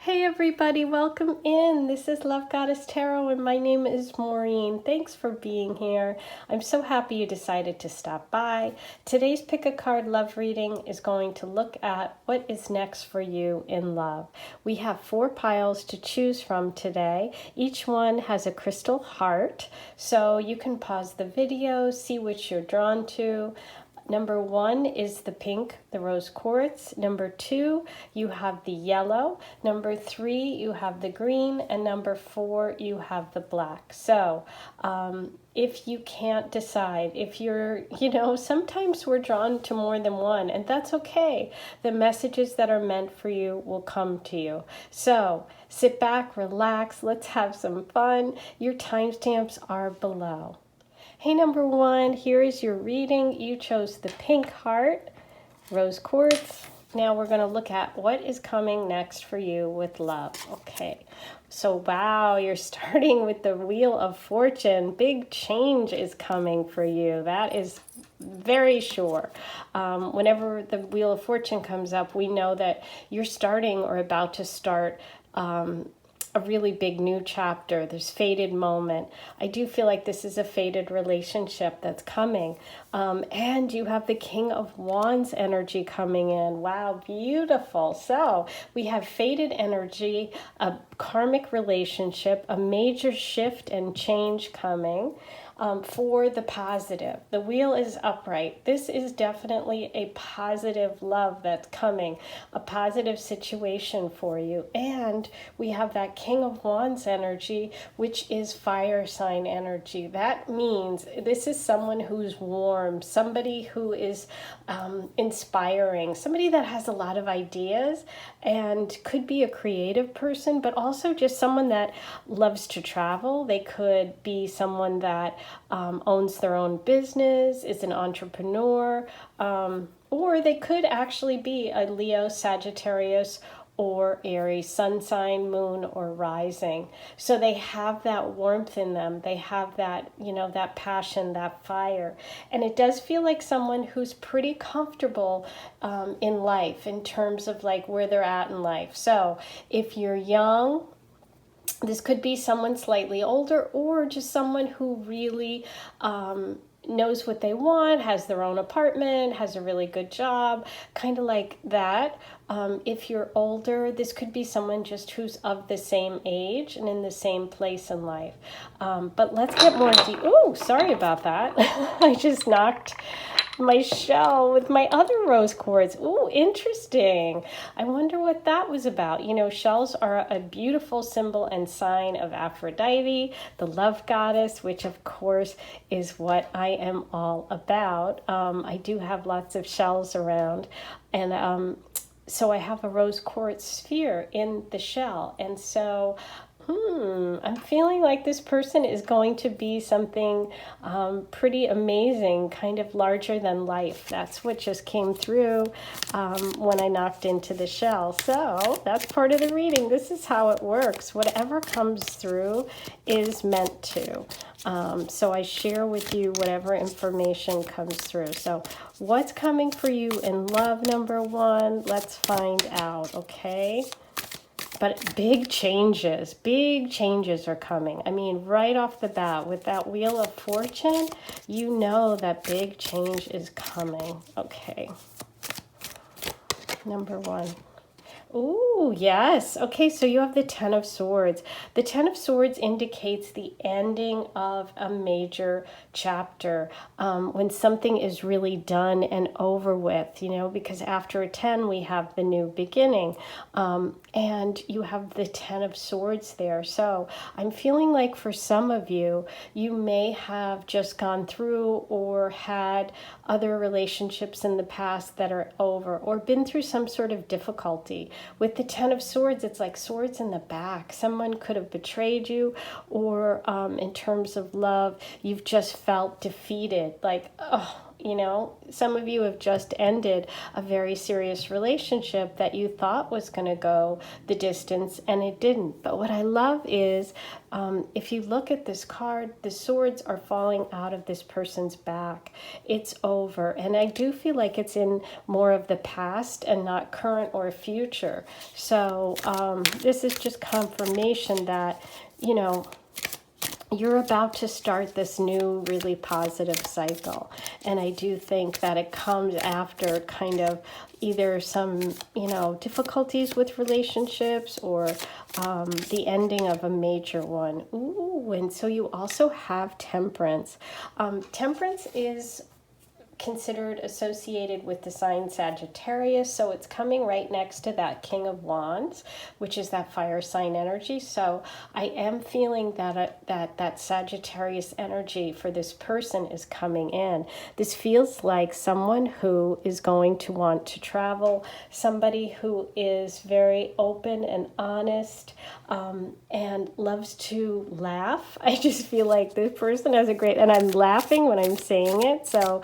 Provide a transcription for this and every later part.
Hey everybody, welcome in. This is Love Goddess Tarot and my name is Maureen. Thanks for being here. I'm so happy you decided to stop by. Today's Pick a Card love reading is going to look at what is next for you in love. We have 4 piles to choose from today. Each one has a crystal heart, so you can pause the video, see which you're drawn to. Number 1 is the pink, the rose quartz. Number 2, you have the yellow. Number 3, you have the green. And number 4, you have the black. So if you can't decide, if you're, sometimes we're drawn to more than one, and that's okay. The messages that are meant for you will come to you. So sit back, relax, let's have some fun. Your timestamps are below. Hey, number 1, here is your reading. You chose the pink heart, rose quartz. Now we're going to look at what is coming next for you with love. Okay, so wow, you're starting with the Wheel of Fortune. Big change is coming for you. That is very sure. Whenever the Wheel of Fortune comes up, we know that you're starting or about to start a really big new chapter. There's fated moment. I do feel like this is a fated relationship that's coming. And you have the King of Wands energy coming in. Wow, beautiful. So we have fated energy, a karmic relationship, a major shift and change coming. For the positive. The wheel is upright. This is definitely a positive love that's coming, a positive situation for you. And we have that King of Wands energy, which is fire sign energy. That means this is someone who's warm, somebody who is inspiring, somebody that has a lot of ideas and could be a creative person, but also just someone that loves to travel. They could be someone that owns their own business, is an entrepreneur, or they could actually be a Leo, Sagittarius, or Aries, sun sign, moon, or rising. So they have that warmth in them. They have that, that passion, that fire. And it does feel like someone who's pretty comfortable in life in terms of like where they're at in life. So if you're young, this could be someone slightly older or just someone who really knows what they want, has their own apartment, has a really good job, kind of like that. If you're older, this could be someone just who's of the same age and in the same place in life. But let's get more deep. Oh, sorry about that. I just knocked my shell with my other rose quartz. Ooh, interesting. I wonder what that was about. Shells are a beautiful symbol and sign of Aphrodite, the love goddess, which of course is what I am all about. I do have lots of shells around, and so I have a rose quartz sphere in the shell. And so I'm feeling like this person is going to be something pretty amazing, kind of larger than life. That's what just came through when I knocked into the shell. So that's part of the reading. This is how it works. Whatever comes through is meant to. So I share with you whatever information comes through. So what's coming for you in love, number 1? Let's find out, okay? But big changes are coming. I mean, right off the bat, with that Wheel of Fortune, you know that big change is coming. Okay. Number 1. Ooh, yes. Okay, so you have the Ten of Swords. The Ten of Swords indicates the ending of a major chapter, when something is really done and over with, because after a 10, we have the new beginning, and you have the Ten of Swords there. So I'm feeling like for some of you, you may have just gone through or had other relationships in the past that are over, or been through some sort of difficulty. With the Ten of Swords, it's like swords in the back. Someone could have betrayed you, or in terms of love, you've just felt defeated. Like, oh, You know, some of you have just ended a very serious relationship that you thought was going to go the distance, and it didn't. But what I love is, if you look at this card, the swords are falling out of this person's back. It's over. And I do feel like it's in more of the past and not current or future. So this is just confirmation that, you know, you're about to start this new really positive cycle. And I do think that it comes after kind of either some, you know, difficulties with relationships or the ending of a major one. Ooh, and so you also have Temperance. Temperance is considered associated with the sign Sagittarius, so it's coming right next to that King of Wands, which is that fire sign energy. So I am feeling that that Sagittarius energy for this person is coming in. This feels like someone who is going to want to travel, somebody who is very open and honest, and loves to laugh. I just feel like this person has a great, and I'm laughing when I'm saying it, so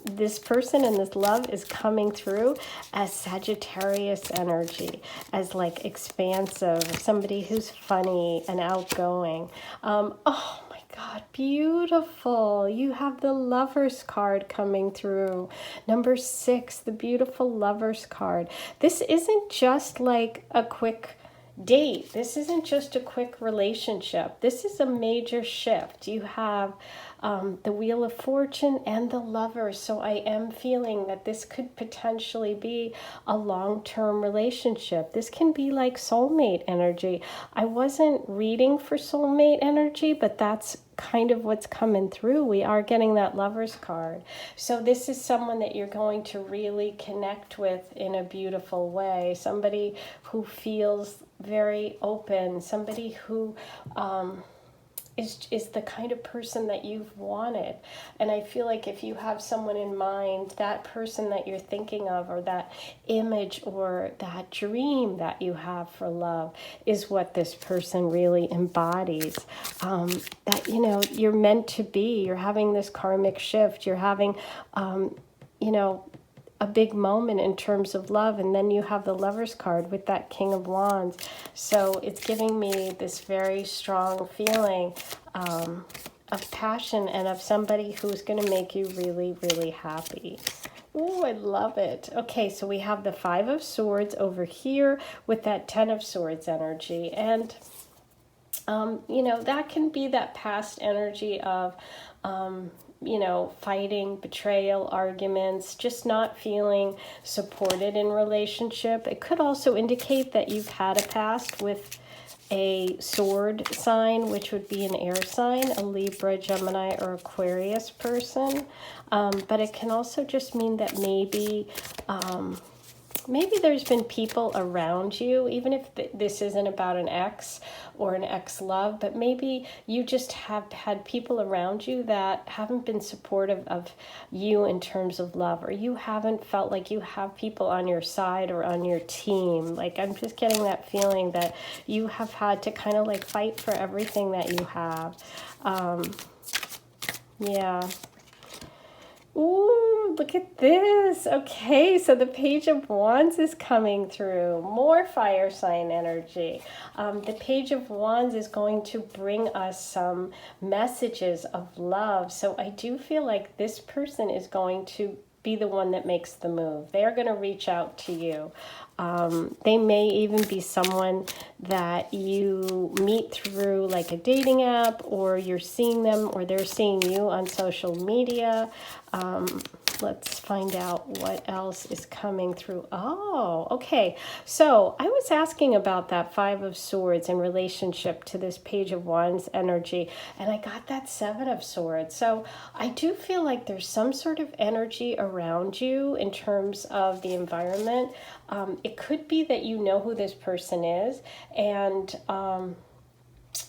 this person and this love is coming through as Sagittarius energy, as like expansive, somebody who's funny and outgoing. Oh my God, beautiful. You have the Lovers card coming through. Number 6, the beautiful Lovers card. This isn't just like a quick date. This isn't just a quick relationship. This is a major shift. You have the Wheel of Fortune and the Lovers. So I am feeling that this could potentially be a long-term relationship. This can be like soulmate energy. I wasn't reading for soulmate energy, but that's kind of what's coming through. We are getting that Lovers card. So this is someone that you're going to really connect with in a beautiful way. Somebody who feels very open, somebody who is the kind of person that you've wanted. And I feel like if you have someone in mind, that person that you're thinking of, or that image or that dream that you have for love, is what this person really embodies. That, you know, you're meant to be. You're having this karmic shift. You're having, you know, a big moment in terms of love, and then you have the Lovers card with that King of Wands. So it's giving me this very strong feeling of passion and of somebody who's going to make you really, really happy. Ooh, I love it. Okay, so we have the 5 of Swords over here with that 10 of Swords energy. And, you know, that can be that past energy of, you know, fighting, betrayal, arguments, just not feeling supported in relationship. It could also indicate that you've had a past with a sword sign, which would be an air sign, a Libra, Gemini, or Aquarius person. But it can also just mean that maybe there's been people around you, even if this isn't about an ex or an ex-love, but maybe you just have had people around you that haven't been supportive of you in terms of love, or you haven't felt like you have people on your side or on your team. Like, I'm just getting that feeling that you have had to kind of like fight for everything that you have. Yeah. Ooh, look at this. Okay, so the Page of Wands is coming through. More fire sign energy. The Page of Wands is going to bring us some messages of love. So I do feel like this person is going to be the one that makes the move. They are going to reach out to you. They may even be someone that you meet through like a dating app, or you're seeing them, or they're seeing you on social media. Let's find out what else is coming through. Oh, okay. So I was asking about that 5 of Swords in relationship to this Page of Wands energy, and I got that 7 of Swords. So I do feel like there's some sort of energy around you in terms of the environment. It could be that you know who this person is, and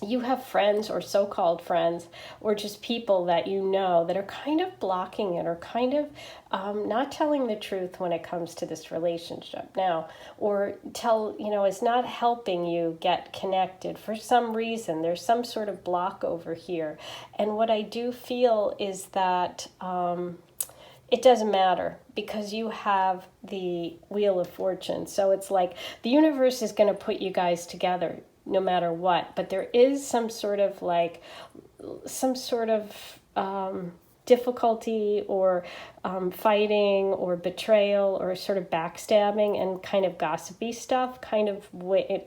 you have friends or so-called friends, or just people that you know that are kind of blocking it, or kind of not telling the truth when it comes to this relationship now, or is not helping you get connected for some reason. There's some sort of block over here. And what I do feel is that it doesn't matter because you have the Wheel of Fortune. So it's like the universe is going to put you guys together no matter what. But there is some sort of difficulty or fighting or betrayal or sort of backstabbing and kind of gossipy stuff kind of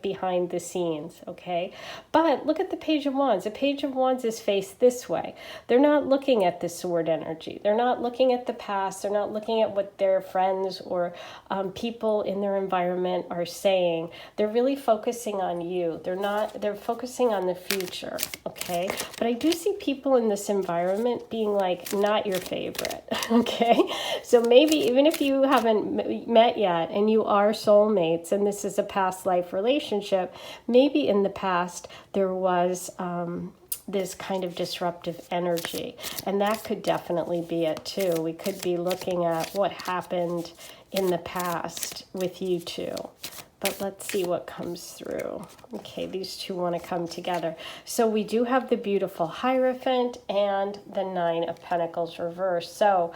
behind the scenes, okay? But look at the Page of Wands. The Page of Wands is faced this way. They're not looking at the sword energy. They're not looking at the past. They're not looking at what their friends or people in their environment are saying. They're really focusing on you. They're focusing on the future, okay? But I do see people in this environment being like not your favorite, okay? So maybe even if you haven't met yet and you are soulmates and this is a past life relationship, maybe in the past there was this kind of disruptive energy, and that could definitely be it too. We could be looking at what happened in the past with you two. But let's see what comes through. Okay, these two want to come together. So we do have the beautiful Hierophant and the Nine of Pentacles reversed. So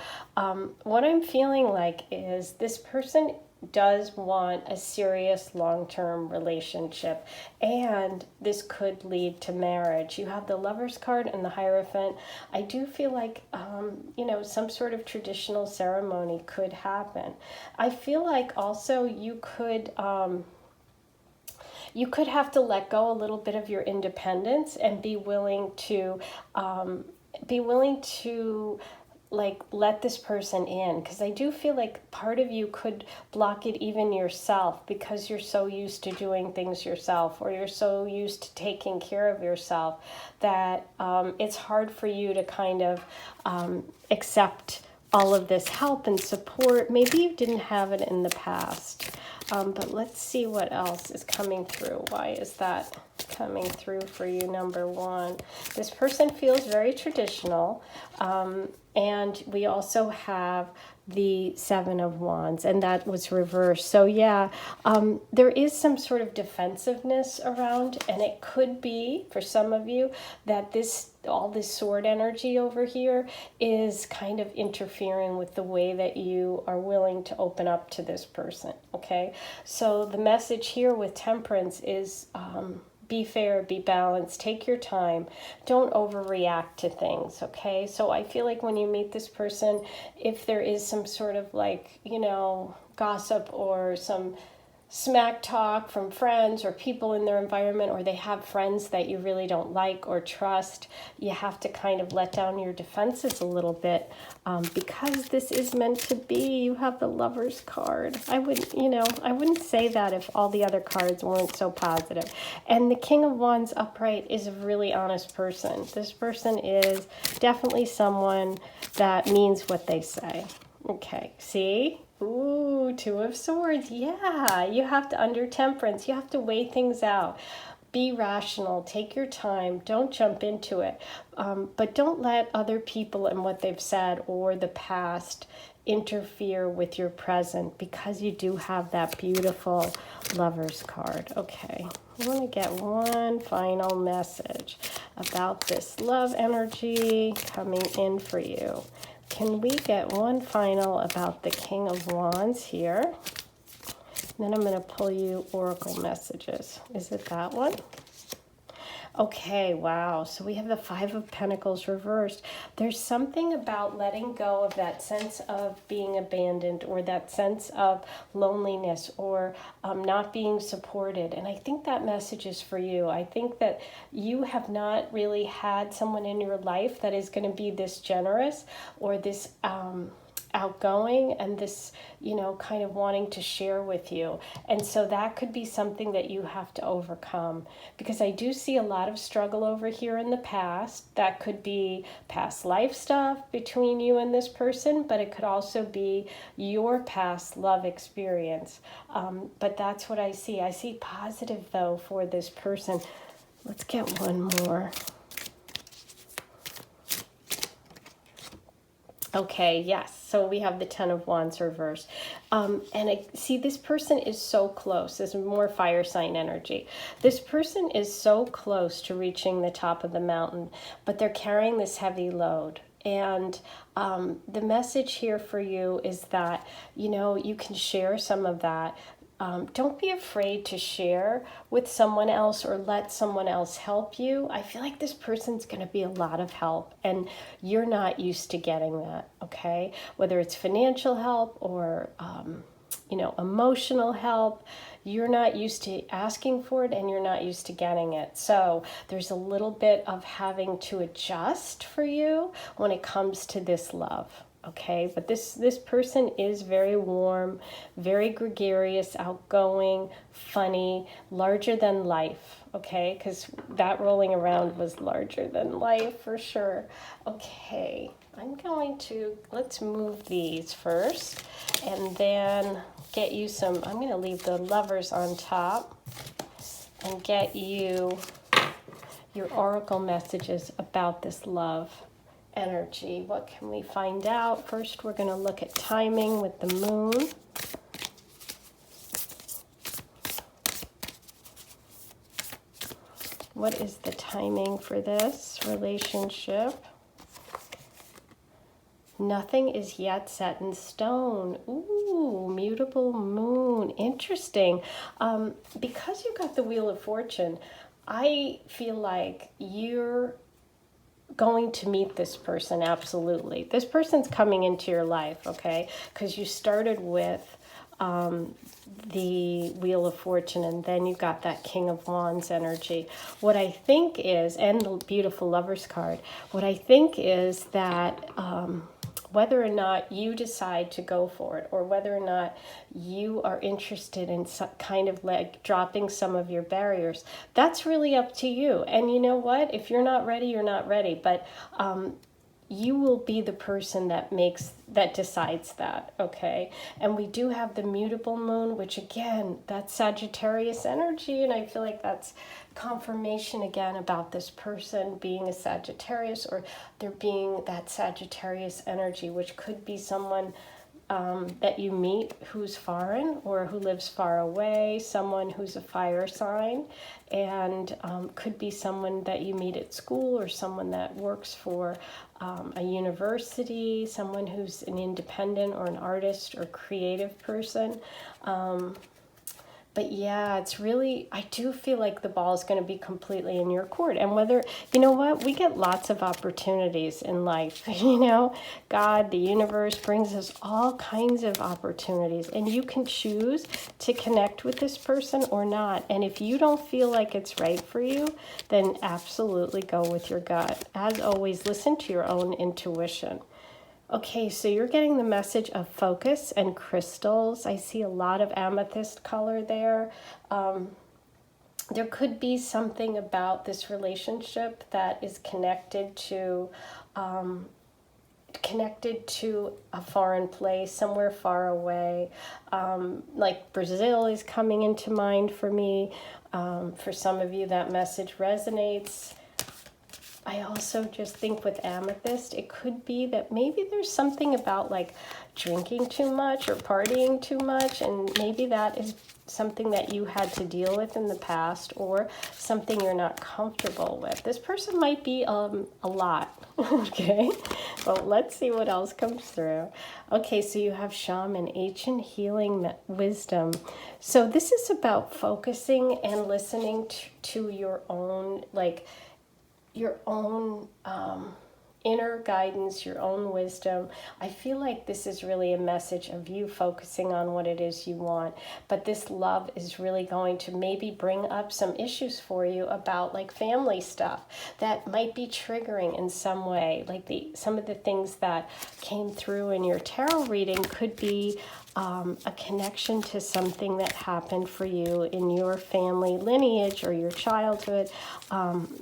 what I'm feeling like is this person does want a serious long-term relationship, and this could lead to marriage. You have the Lover's card and the Hierophant. I do feel like some sort of traditional ceremony could happen. I feel like also you could have to let go a little bit of your independence and be willing to like let this person in, because I do feel like part of you could block it even yourself because you're so used to doing things yourself, or you're so used to taking care of yourself that it's hard for you to kind of accept all of this help and support. Maybe you didn't have it in the past. But let's see what else is coming through. Why is that coming through for you, number one? This person feels very traditional. And we also have the Seven of Wands, and that was reversed. So yeah, there is some sort of defensiveness around, and it could be, for some of you, that all this sword energy over here is kind of interfering with the way that you are willing to open up to this person, okay? So the message here with Temperance is be fair, be balanced, take your time, don't overreact to things, okay? So I feel like when you meet this person, if there is some sort of gossip or some smack talk from friends or people in their environment, or they have friends that you really don't like or trust, you have to kind of let down your defenses a little bit, because this is meant to be. You have the Lover's card. I wouldn't say that if all the other cards weren't so positive. And the King of Wands upright is a really honest person. This person is definitely someone that means what they say. Okay, see? Ooh, Two of Swords. Yeah, you have to, under Temperance, you have to weigh things out. Be rational, take your time, don't jump into it. But don't let other people and what they've said or the past interfere with your present, because you do have that beautiful Lover's card. Okay, I want to get one final message about this love energy coming in for you. Can we get one final about the King of Wands here? Then I'm going to pull you oracle messages. Is it that one? Okay, wow. So we have the Five of Pentacles reversed. There's something about letting go of that sense of being abandoned, or that sense of loneliness, or not being supported. And I think that message is for you. I think that you have not really had someone in your life that is going to be this generous, or this outgoing, and this, kind of wanting to share with you. And so that could be something that you have to overcome, because I do see a lot of struggle over here in the past. That could be past life stuff between you and this person, but it could also be your past love experience. But that's what I see. I see positive, though, for this person. Let's get one more. Okay, yes. So we have the Ten of Wands reversed. And I see this person is so close. There's more fire sign energy. This person is so close to reaching the top of the mountain, but they're carrying this heavy load. And the message here for you is that, you can share some of that. Don't be afraid to share with someone else or let someone else help you. I feel like this person's going to be a lot of help, and you're not used to getting that, okay? Whether it's financial help or, emotional help, you're not used to asking for it and you're not used to getting it. So there's a little bit of having to adjust for you when it comes to this love. Okay, but this person is very warm, very gregarious, outgoing, funny, larger than life. Okay, because that rolling around was larger than life for sure. Okay, let's move these first and then get you some. I'm going to leave the lovers on top and get you your oracle messages about this love energy. What can we find out? First, we're going to look at timing with the moon. What is the timing for this relationship? Nothing is yet set in stone. Ooh, mutable moon. Interesting. Because you got the Wheel of Fortune, I feel like you're going to meet this person, absolutely. This person's coming into your life, okay? Because you started with the Wheel of Fortune, and then you got that King of Wands energy. What I think is, and the beautiful Lovers card, what I think is that whether or not you decide to go for it, or whether or not you are interested in kind of like dropping some of your barriers, that's really up to you. And you know what? If you're not ready, you're not ready. But you will be the person that decides that, okay? And we do have the mutable moon, which again, that's Sagittarius energy, and I feel like that's confirmation again about this person being a Sagittarius, or there being that Sagittarius energy, which could be someone that you meet who's foreign or who lives far away, someone who's a fire sign, and could be someone that you meet at school, or someone that works for a university, someone who's an independent or an artist or creative person. But yeah, it's really, I do feel like the ball is going to be completely in your court. And whether, you know what, we get lots of opportunities in life. God, the universe brings us all kinds of opportunities. And you can choose to connect with this person or not. And if you don't feel like it's right for you, then absolutely go with your gut. As always, listen to your own intuition. Okay, so you're getting the message of focus and crystals. I see a lot of amethyst color there. There could be something about this relationship that is connected to a foreign place, somewhere far away. Like Brazil is coming into mind for me. For some of you, that message resonates. I also just think with amethyst, it could be that maybe there's something about like drinking too much or partying too much, and maybe that is something that you had to deal with in the past, or something you're not comfortable with. This person might be a lot, okay? Well, let's see what else comes through. Okay, so you have shaman, ancient healing wisdom. So this is about focusing and listening to your own, your own inner guidance, your own wisdom. I feel like this is really a message of you focusing on what it is you want. But this love is really going to maybe bring up some issues for you about like family stuff that might be triggering in some way. Like some of the things that came through in your tarot reading could be a connection to something that happened for you in your family lineage or your childhood.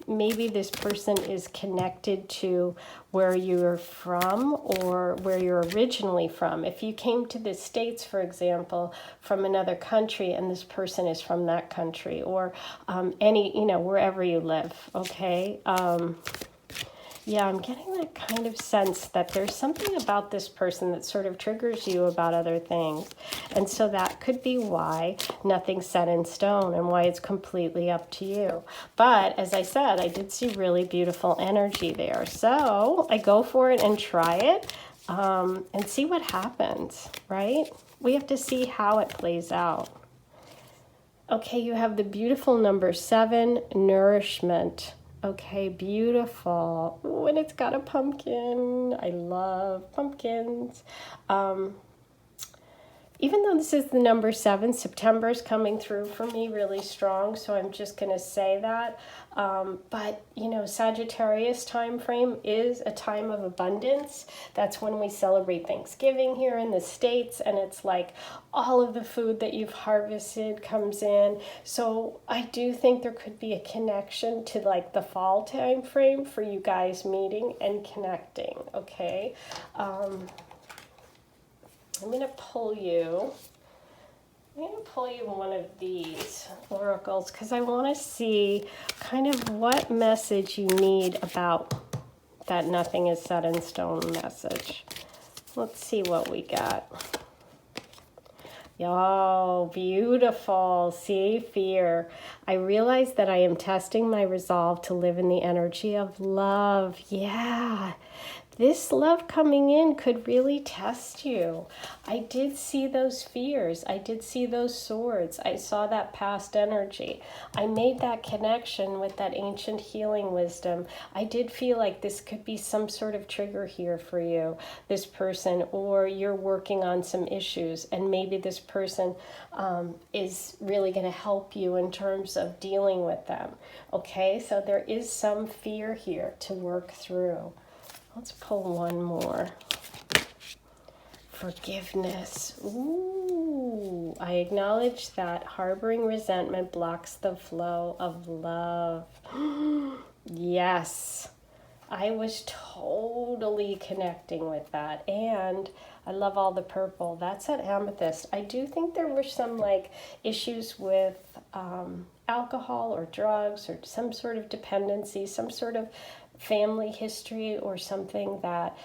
Maybe this person is connected to where you're from or where you're originally from. If you came to the States, for example, from another country, and this person is from that country, or wherever you live, okay? Yeah, I'm getting that kind of sense that there's something about this person that sort of triggers you about other things. And so that could be why nothing's set in stone and why it's completely up to you. But as I said, I did see really beautiful energy there. So I go for it and try it and see what happens, right? We have to see how it plays out. Okay, you have the beautiful number 7, nourishment. Okay, beautiful. Ooh, and it's got a pumpkin. I love pumpkins. Even though this is the number 7, September is coming through for me really strong, so I'm just going to say that. But, you know, Sagittarius time frame is a time of abundance. That's when we celebrate Thanksgiving here in the States, and it's like all of the food that you've harvested comes in. So I do think there could be a connection to like the fall time frame for you guys meeting and connecting, okay? I'm going to pull you one of these oracles because I want to see kind of what message you need about that nothing is set in stone message. Let's see what we got. Oh, beautiful. See, fear. I realize that I am testing my resolve to live in the energy of love. Yeah. This love coming in could really test you. I did see those fears. I did see those swords. I saw that past energy. I made that connection with that ancient healing wisdom. I did feel like this could be some sort of trigger here for you, this person, or you're working on some issues, and maybe this person is really going to help you in terms of dealing with them. Okay, so there is some fear here to work through. Let's pull one more. Forgiveness. Ooh, I acknowledge that harboring resentment blocks the flow of love. Yes, I was totally connecting with that. And I love all the purple. That's an amethyst. I do think there were some like issues with alcohol or drugs or some sort of dependency, some sort of family history or something that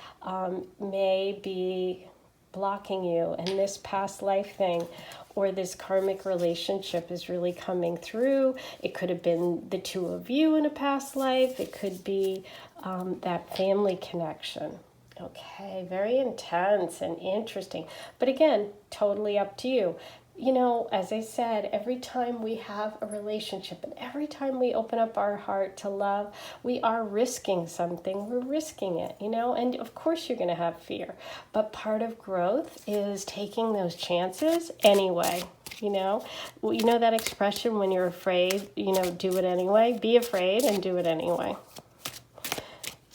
may be blocking you, and this past life thing or this karmic relationship is really coming through. It could have been the two of you in a past life. It could be that family connection. Okay, very intense and interesting, but again, totally up to you. You know, as I said, every time we have a relationship and every time we open up our heart to love, we are risking something. We're risking it, you know, and of course you're going to have fear. But part of growth is taking those chances anyway, you know. Well, you know that expression, when you're afraid, you know, do it anyway. Be afraid and do it anyway.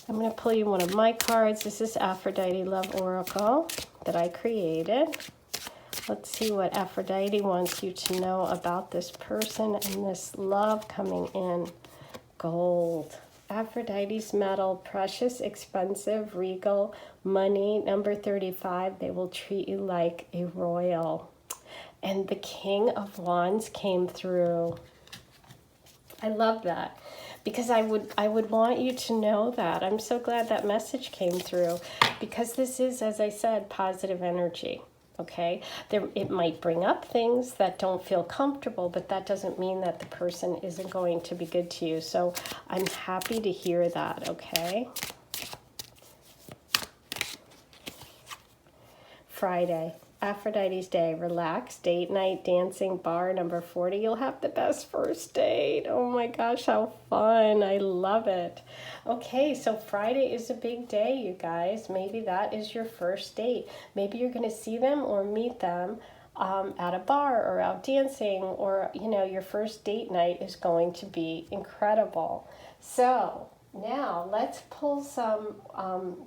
I'm going to pull you one of my cards. This is Aphrodite Love Oracle that I created. Let's see what Aphrodite wants you to know about this person and this love coming in. Gold. Aphrodite's metal, precious, expensive, regal, money, number 35. They will treat you like a royal. And the King of Wands came through. I love that, because I would want you to know that. I'm so glad that message came through, because this is, as I said, positive energy. Okay, it might bring up things that don't feel comfortable, but that doesn't mean that the person isn't going to be good to you. So I'm happy to hear that, okay? Friday, Aphrodite's day. Relax, date night, dancing, bar, number 40. You'll have the best first date. Oh my gosh, how fun. I love it. Okay, so Friday is a big day, you guys. Maybe that is your first date. Maybe you're going to see them or meet them at a bar or out dancing, or, you know, your first date night is going to be incredible. So now let's pull some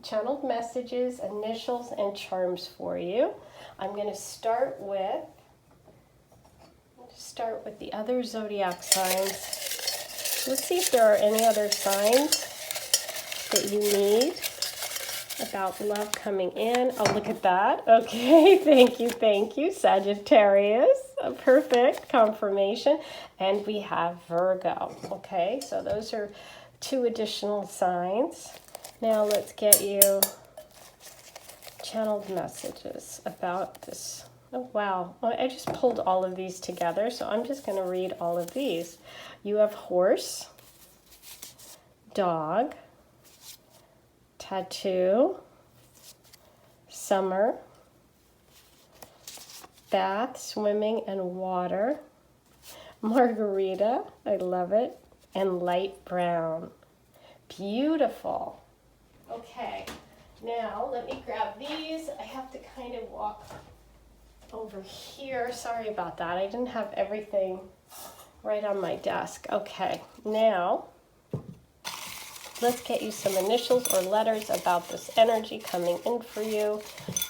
channeled messages, initials, and charms for you. I'm going to start with the other zodiac signs. Let's see if there are any other signs that you need about love coming in. Oh, look at that. Okay, thank you. Sagittarius, a perfect confirmation. And we have Virgo. Okay, so those are 2 additional signs. Now let's get you channeled messages about this. Oh, wow. Well, I just pulled all of these together, so I'm just going to read all of these. You have horse, dog, tattoo, summer, bath, swimming, and water, margarita, I love it, and light brown. Beautiful. Okay, now let me grab these. I have to kind of walk over here. Sorry about that. I didn't have everything right on my desk. Okay, now let's get you some initials or letters about this energy coming in for you.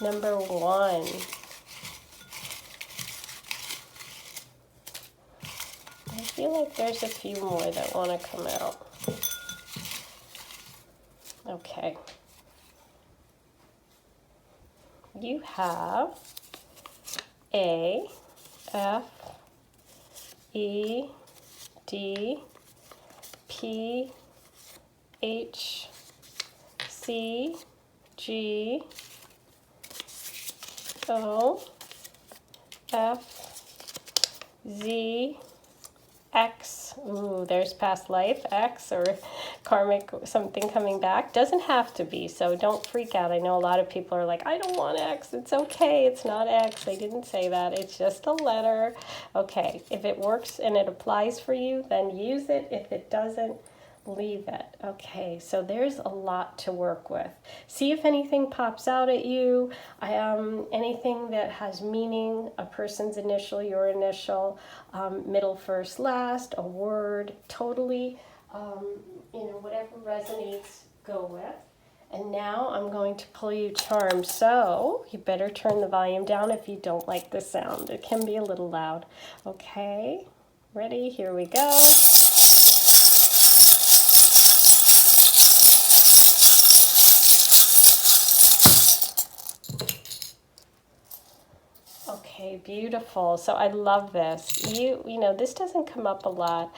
Number 1. I feel like there's a few more that want to come out. Okay. You have A, F, E, D, P, H, C, G, O, F, Z, X. Ooh, there's past life, X, or karmic something coming back. Doesn't have to be, so don't freak out. I know a lot of people are like, I don't want X. It's okay. It's not X. I didn't say that. It's just a letter. Okay, if it works and it applies for you, then use it. If it doesn't, leave it. Okay, so there's a lot to work with. See if anything pops out at you. Anything that has meaning, a person's initial, your initial, middle, first, last, a word, totally, whatever resonates, go with. And now I'm going to pull you charms. So you better turn the volume down if you don't like the sound. It can be a little loud. Okay, ready? Here we go. Okay, beautiful. So I love this. You know, this doesn't come up a lot.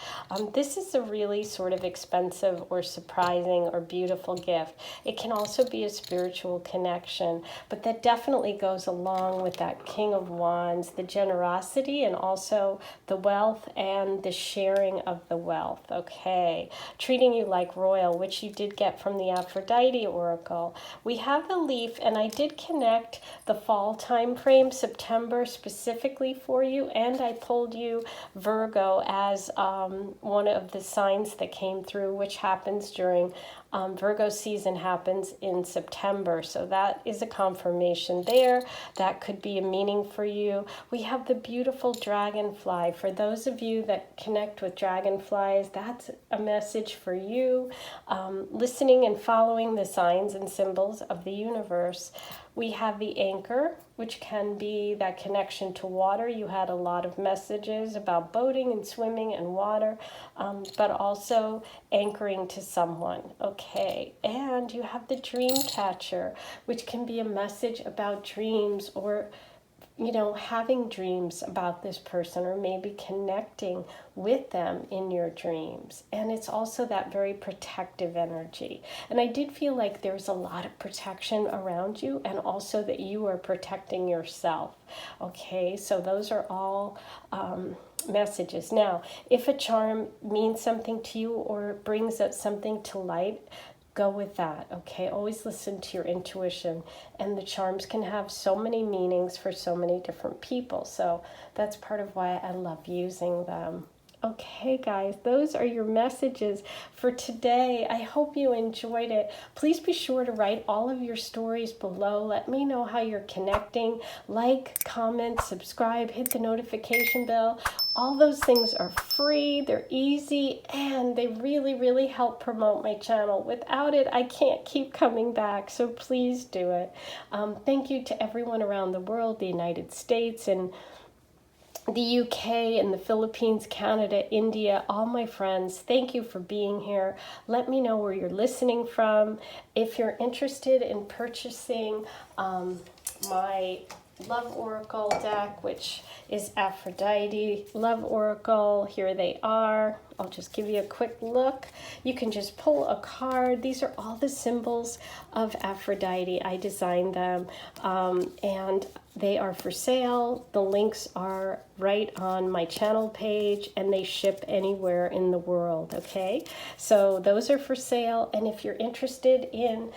This is a really sort of expensive or surprising or beautiful gift. It can also be a spiritual connection, but that definitely goes along with that King of Wands, the generosity and also the wealth and the sharing of the wealth. Okay, treating you like royal, which you did get from the Aphrodite Oracle. We have the leaf, and I did connect the fall time frame, September, specifically for you, and I pulled you Virgo as one of the signs that came through, which happens during Virgo season, happens in September. So that is a confirmation there. That could be a meaning for you. We have the beautiful dragonfly. For those of you that connect with dragonflies, that's a message for you. Listening and following the signs and symbols of the universe. We have the anchor, which can be that connection to water. You had a lot of messages about boating and swimming and water, but also anchoring to someone. Okay, and you have the dream catcher, which can be a message about dreams, or having dreams about this person, or maybe connecting with them in your dreams. And it's also that very protective energy. And I did feel like there's a lot of protection around you, and also that you are protecting yourself. Okay, so those are all messages. Now, if a charm means something to you or brings up something to light, go with that. Okay, always listen to your intuition, and the charms can have so many meanings for so many different people, so that's part of why I love using them. Okay, guys, those are your messages for today. I hope you enjoyed it. Please be sure to write all of your stories below. Let me know how you're connecting. Like, comment, subscribe, hit the notification bell. All those things are free, they're easy, and they really, really help promote my channel. Without it, I can't keep coming back, so please do it. Thank you to everyone around the world, the United States, and the UK and the Philippines, Canada, India, all my friends. Thank you for being here. Let me know where you're listening from. If you're interested in purchasing my Love Oracle deck, which is Aphrodite Love Oracle. Here they are. I'll just give you a quick look. You can just pull a card. These are all the symbols of Aphrodite. I designed them, and they are for sale. The links are right on my channel page, and they ship anywhere in the world, okay? So those are for sale, and if you're interested in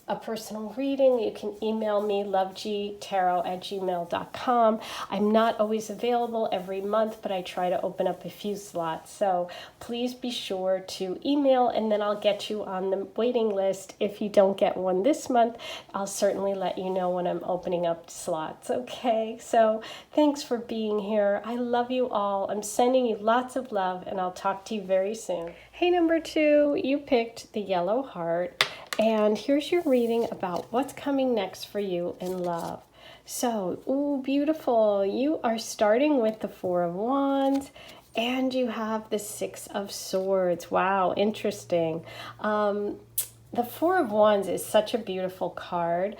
a personal reading, you can email me, lovegtarot@gmail.com. I'm not always available every month, but I try to open up a few slots. So please be sure to email, and then I'll get you on the waiting list. If you don't get one this month, I'll certainly let you know when I'm opening up slots, okay? So thanks for being here. I love you all. I'm sending you lots of love, and I'll talk to you very soon. Hey, number 2, you picked the yellow heart. And here's your reading about what's coming next for you in love. So, ooh, beautiful. You are starting with the 4 of Wands, and you have the 6 of Swords. Wow, interesting. The 4 of Wands is such a beautiful card.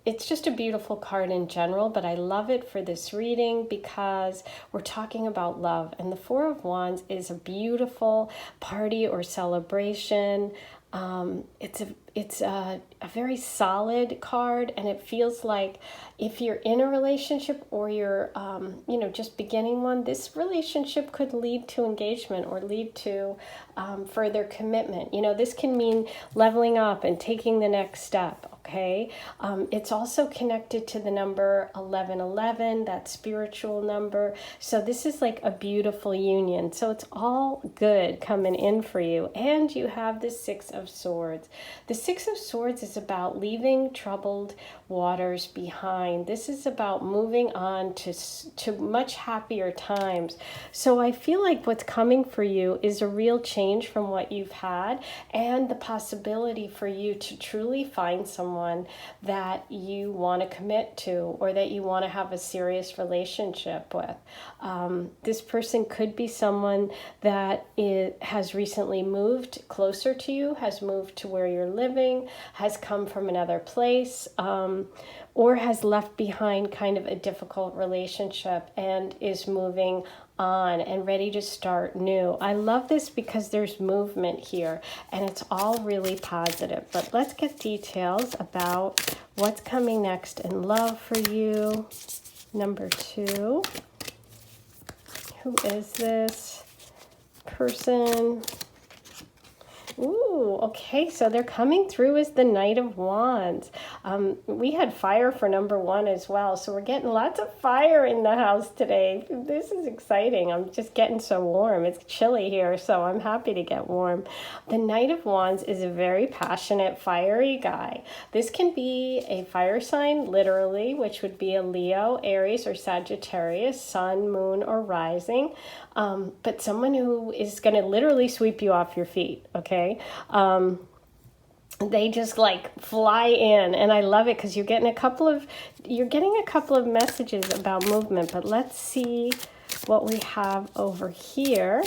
It's just a beautiful card in general, but I love it for this reading because we're talking about love. And the 4 of Wands is a beautiful party or celebration. It's a very solid card, and it feels like if you're in a relationship or you're just beginning one, this relationship could lead to engagement or lead to further commitment. This can mean leveling up and taking the next step. Okay, it's also connected to the number 1111, that spiritual number. So this is like a beautiful union. So it's all good coming in for you. And you have the 6 of Swords. The 6 of Swords is about leaving troubled waters behind. This is about moving on to much happier times. So I feel like what's coming for you is a real change from what you've had, and the possibility for you to truly find someone that you want to commit to, or that you want to have a serious relationship with. This person could be someone that has recently moved closer to you, has moved to where you're living, has come from another place, or has left behind kind of a difficult relationship and is moving on and ready to start new. I love this because there's movement here, and it's all really positive. But let's get details about what's coming next in love for you. Number 2. Who is this person? Ooh, okay, so they're coming through as the Knight of Wands. We had fire for number 1 as well, so we're getting lots of fire in the house today. This is exciting. I'm just getting so warm. It's chilly here, so I'm happy to get warm. The Knight of Wands is a very passionate, fiery guy. This can be a fire sign, literally, which would be a Leo, Aries, or Sagittarius, sun, moon, or rising. But someone who is going to literally sweep you off your feet, okay? They just like fly in, and I love it because you're getting a couple of messages about movement. But let's see what we have over here.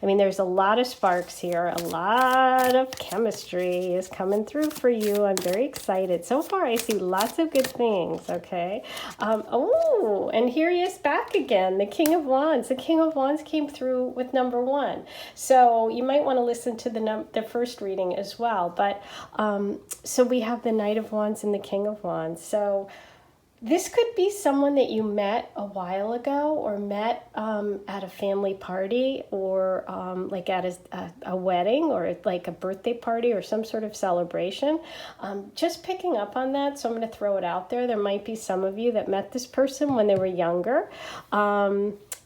I mean, there's a lot of sparks here. A lot of chemistry is coming through for you. I'm very excited. So far, I see lots of good things, okay? Oh, and here he is back again, the King of Wands. The King of Wands came through with number 1. So you might want to listen to the first reading as well. But so we have the Knight of Wands and the King of Wands. So this could be someone that you met a while ago, or met at a family party, or like at a wedding, or like a birthday party, or some sort of celebration. Just picking up on that, so I'm going to throw it out there. There might be some of you that met this person when they were younger.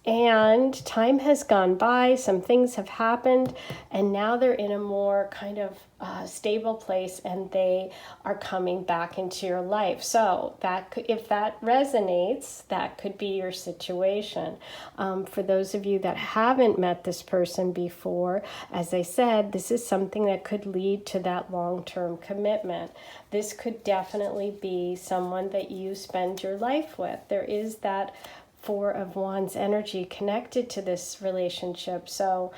And time has gone by, some things have happened, and now they're in a more kind of stable place, and they are coming back into your life. So if that resonates, that could be your situation. For those of you that haven't met this person before, as I said, this is something that could lead to that long-term commitment. This could definitely be someone that you spend your life with. There is that 4 of Wands energy connected to this relationship. So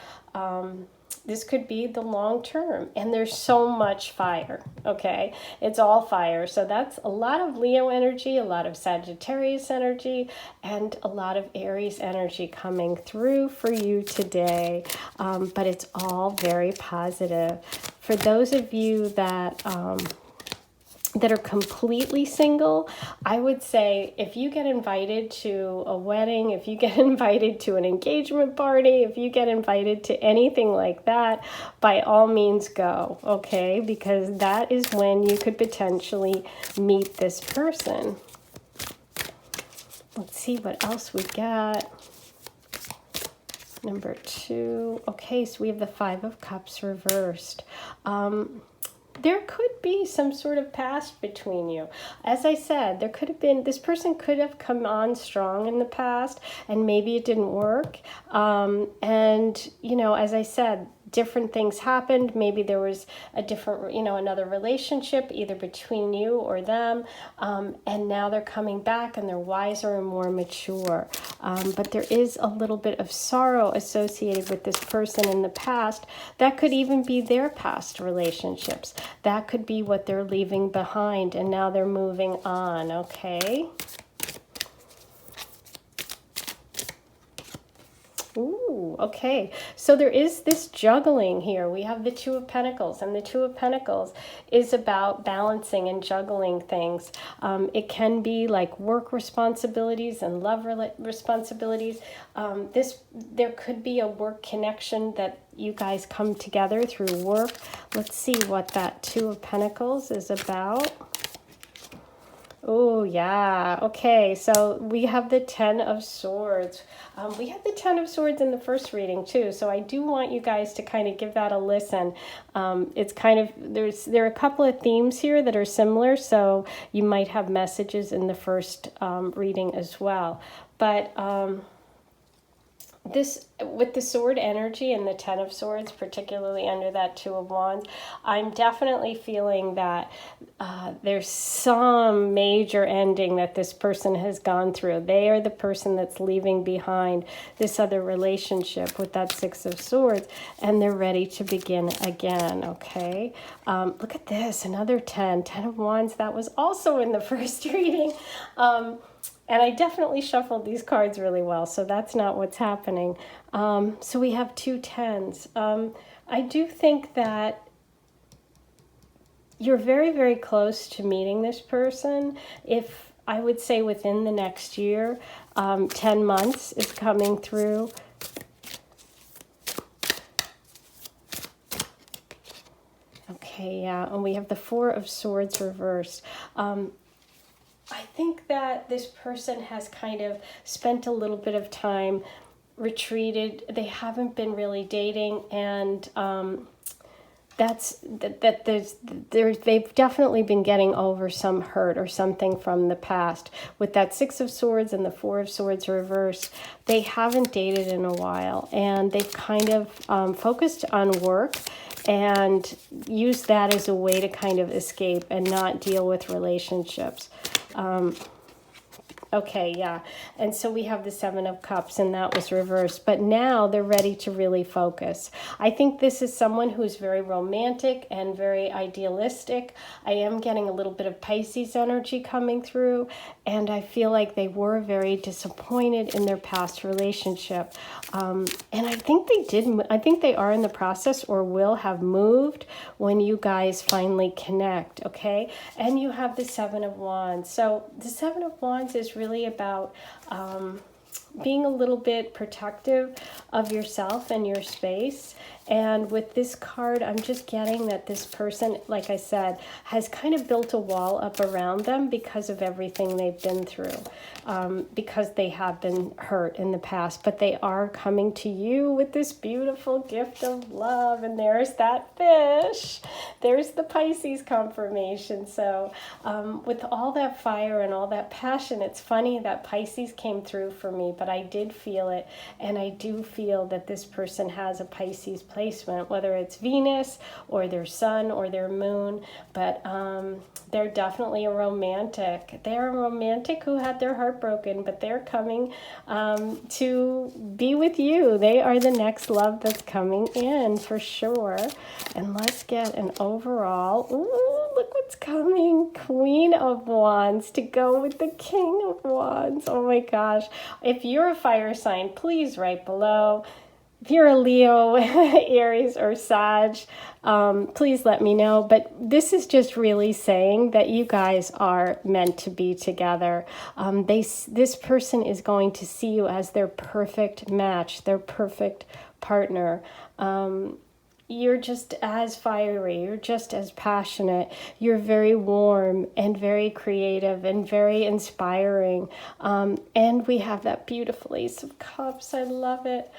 This could be the long term, and there's so much fire, okay? It's all fire. So that's a lot of Leo energy, a lot of Sagittarius energy, and a lot of Aries energy coming through for you today. But it's all very positive. For those of you that are completely single, I would say if you get invited to a wedding, if you get invited to an engagement party, if you get invited to anything like that, by all means go, okay? Because that is when you could potentially meet this person. Let's see what else we got. Number 2. Okay, so we have the 5 of Cups reversed. There could be some sort of past between you. As I said, there could have been, this person could have come on strong in the past and maybe it didn't work. And, you know, as I said, different things happened. Maybe there was a different, you know, another relationship either between you or them. And now they're coming back and they're wiser and more mature. But there is a little bit of sorrow associated with this person in the past. That could even be their past relationships. That could be what they're leaving behind and now they're moving on, okay? Ooh, okay. So there is this juggling here. We have the 2 of Pentacles, and the 2 of Pentacles is about balancing and juggling things. It can be like work responsibilities and love responsibilities. There could be a work connection that you guys come together through work. Let's see what that 2 of Pentacles is about. Oh, yeah. Okay, so we have the 10 of Swords. We had the 10 of Swords in the first reading too, so I do want you guys to kind of give that a listen. It's kind of, there are a couple of themes here that are similar, so you might have messages in the first reading as well. But this, with the sword energy and the 10 of Swords, particularly under that 2 of Wands, I'm definitely feeling that there's some major ending that this person has gone through. They are the person that's leaving behind this other relationship with that 6 of Swords, and they're ready to begin again, okay? Look at this, another 10 of Wands. That was also in the first reading. And I definitely shuffled these cards really well, so that's not what's happening. So we have 2 10s. I do think that you're very, very close to meeting this person. If I would say within the next year, 10 months is coming through. Okay, yeah, and we have the 4 of Swords reversed. I think that this person has kind of spent a little bit of time retreated. They haven't been really dating, and they've definitely been getting over some hurt or something from the past. With that 6 of Swords and the 4 of Swords reversed, they haven't dated in a while, and they've kind of focused on work and used that as a way to kind of escape and not deal with relationships. Okay, yeah. And so we have the 7 of Cups, and that was reversed. But now they're ready to really focus. I think this is someone who's very romantic and very idealistic. I am getting a little bit of Pisces energy coming through, and I feel like they were very disappointed in their past relationship. And I think I think they are in the process or will have moved when you guys finally connect, okay? And you have the 7 of Wands. So the 7 of Wands is really about being a little bit protective of yourself and your space. And with this card, I'm just getting that this person, like I said, has kind of built a wall up around them because of everything they've been through, because they have been hurt in the past. But they are coming to you with this beautiful gift of love. And there's that fish. There's the Pisces confirmation. So with all that fire and all that passion, it's funny that Pisces came through for me, but I did feel it. And I do feel that this person has a Pisces placement, whether it's Venus or their sun or their moon. But they're definitely a romantic. They're a romantic who had their heart broken, but they're coming to be with you. They are the next love that's coming in for sure. And let's get an overall. Ooh, look what's coming. Queen of Wands to go with the King of Wands. Oh my gosh. If you're a fire sign, please write below. If you're a Leo, Aries, or Sag, please let me know. But this is just really saying that you guys are meant to be together. This person is going to see you as their perfect match, their perfect partner. You're just as fiery, you're just as passionate, you're very warm and very creative and very inspiring. And we have that beautiful Ace of Cups. I love it.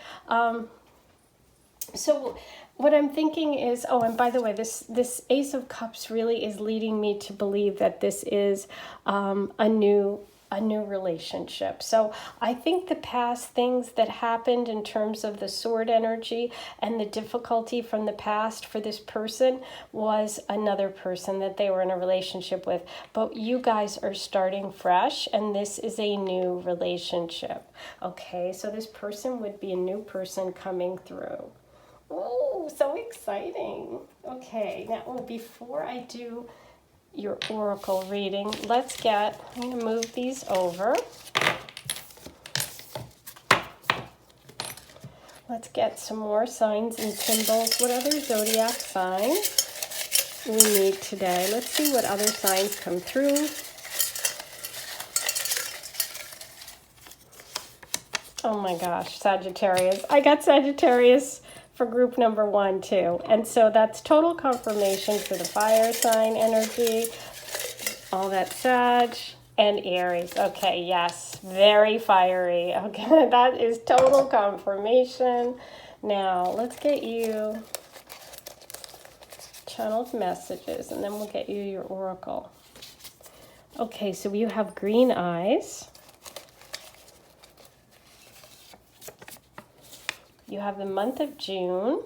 So what I'm thinking is, oh, and by the way, this Ace of Cups really is leading me to believe that this is a new relationship. So I think the past things that happened in terms of the sword energy and the difficulty from the past for this person was another person that they were in a relationship with. But you guys are starting fresh, and this is a new relationship. Okay, so this person would be a new person coming through. Oh, so exciting. Okay, now before I do your oracle reading, I'm going to move these over. Let's get some more signs and symbols. What other zodiac signs we need today? Let's see what other signs come through. Oh my gosh, Sagittarius. I got Sagittarius for group number 1 too. And so that's total confirmation for the fire sign energy, all that Sag, and Aries. Okay, yes, very fiery. Okay, that is total confirmation. Now, let's get you channeled messages, and then we'll get you your oracle. Okay, so you have green eyes. You have the month of June.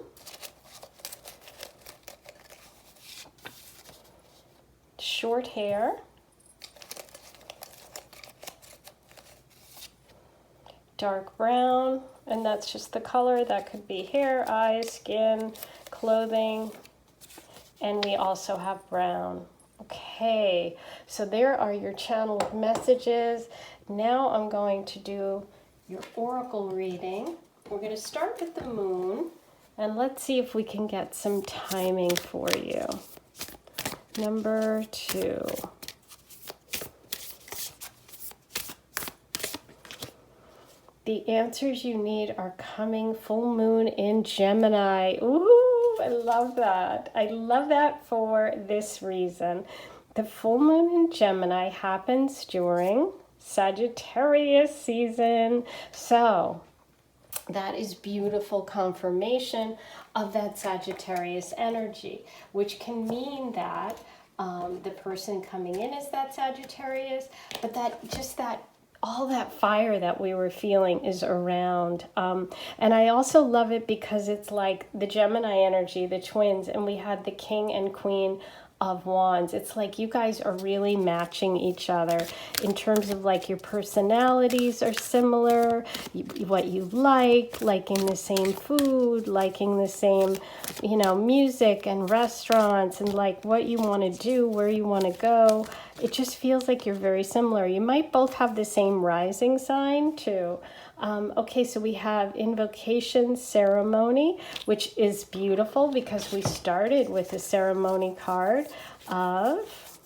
Short hair. Dark brown, and that's just the color. That could be hair, eyes, skin, clothing, and we also have brown. Okay, so there are your channeled messages. Now I'm going to do your oracle reading. We're going to start with the moon, and let's see if we can get some timing for you. Number 2. The answers you need are coming. Full moon in Gemini. Ooh, I love that. I love that for this reason. The full moon in Gemini happens during Sagittarius season. So that is beautiful confirmation of that Sagittarius energy, which can mean that the person coming in is that Sagittarius, but that all that fire that we were feeling is around. And I also love it because it's like the Gemini energy, the twins, and we had the King and Queen of Wands. It's like you guys are really matching each other in terms of like your personalities are similar, what you like, liking the same food, liking the same, music and restaurants, and like what you want to do, where you want to go. It just feels like you're very similar. You might both have the same rising sign too. Okay, so we have invocation ceremony, which is beautiful because we started with a ceremony card of,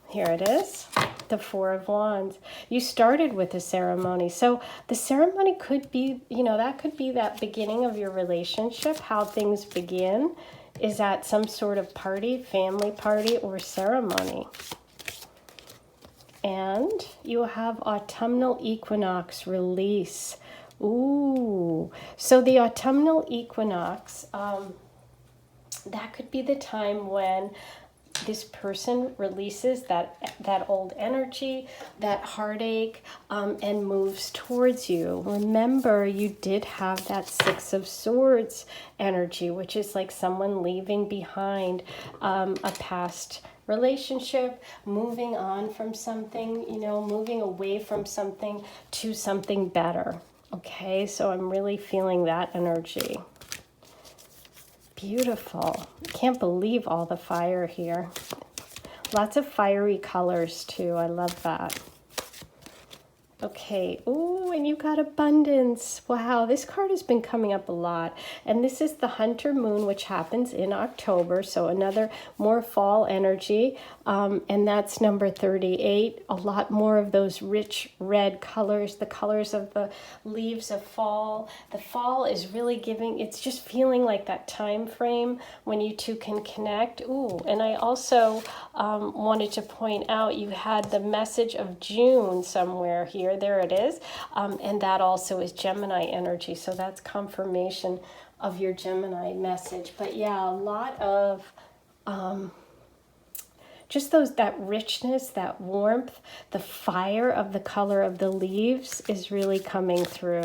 here it is, the Four of Wands. You started with a ceremony. So the ceremony could be, that could be that beginning of your relationship, how things begin is at some sort of party, family party, or ceremony. And you have autumnal equinox release. Ooh, so the autumnal equinox, that could be the time when this person releases that old energy, that heartache, and moves towards you. Remember, you did have that Six of Swords energy, which is like someone leaving behind a past relationship, moving on from something, you know, moving away from something to something better. Okay, so I'm really feeling that energy. Beautiful. Can't believe all the fire here. Lots of fiery colors too. I love that. Okay, ooh, and you got abundance. Wow, this card has been coming up a lot. And this is the Hunter Moon, which happens in October, so another more fall energy. And that's number 38. A lot more of those rich red colors, the colors of the leaves of fall. The fall is really giving, it's just feeling like that time frame when you two can connect. Ooh, and I also wanted to point out you had the message of June somewhere here. There it is. And that also is Gemini energy. So that's confirmation of your Gemini message. But yeah, a lot of just that richness, that warmth, the fire of the color of the leaves is really coming through.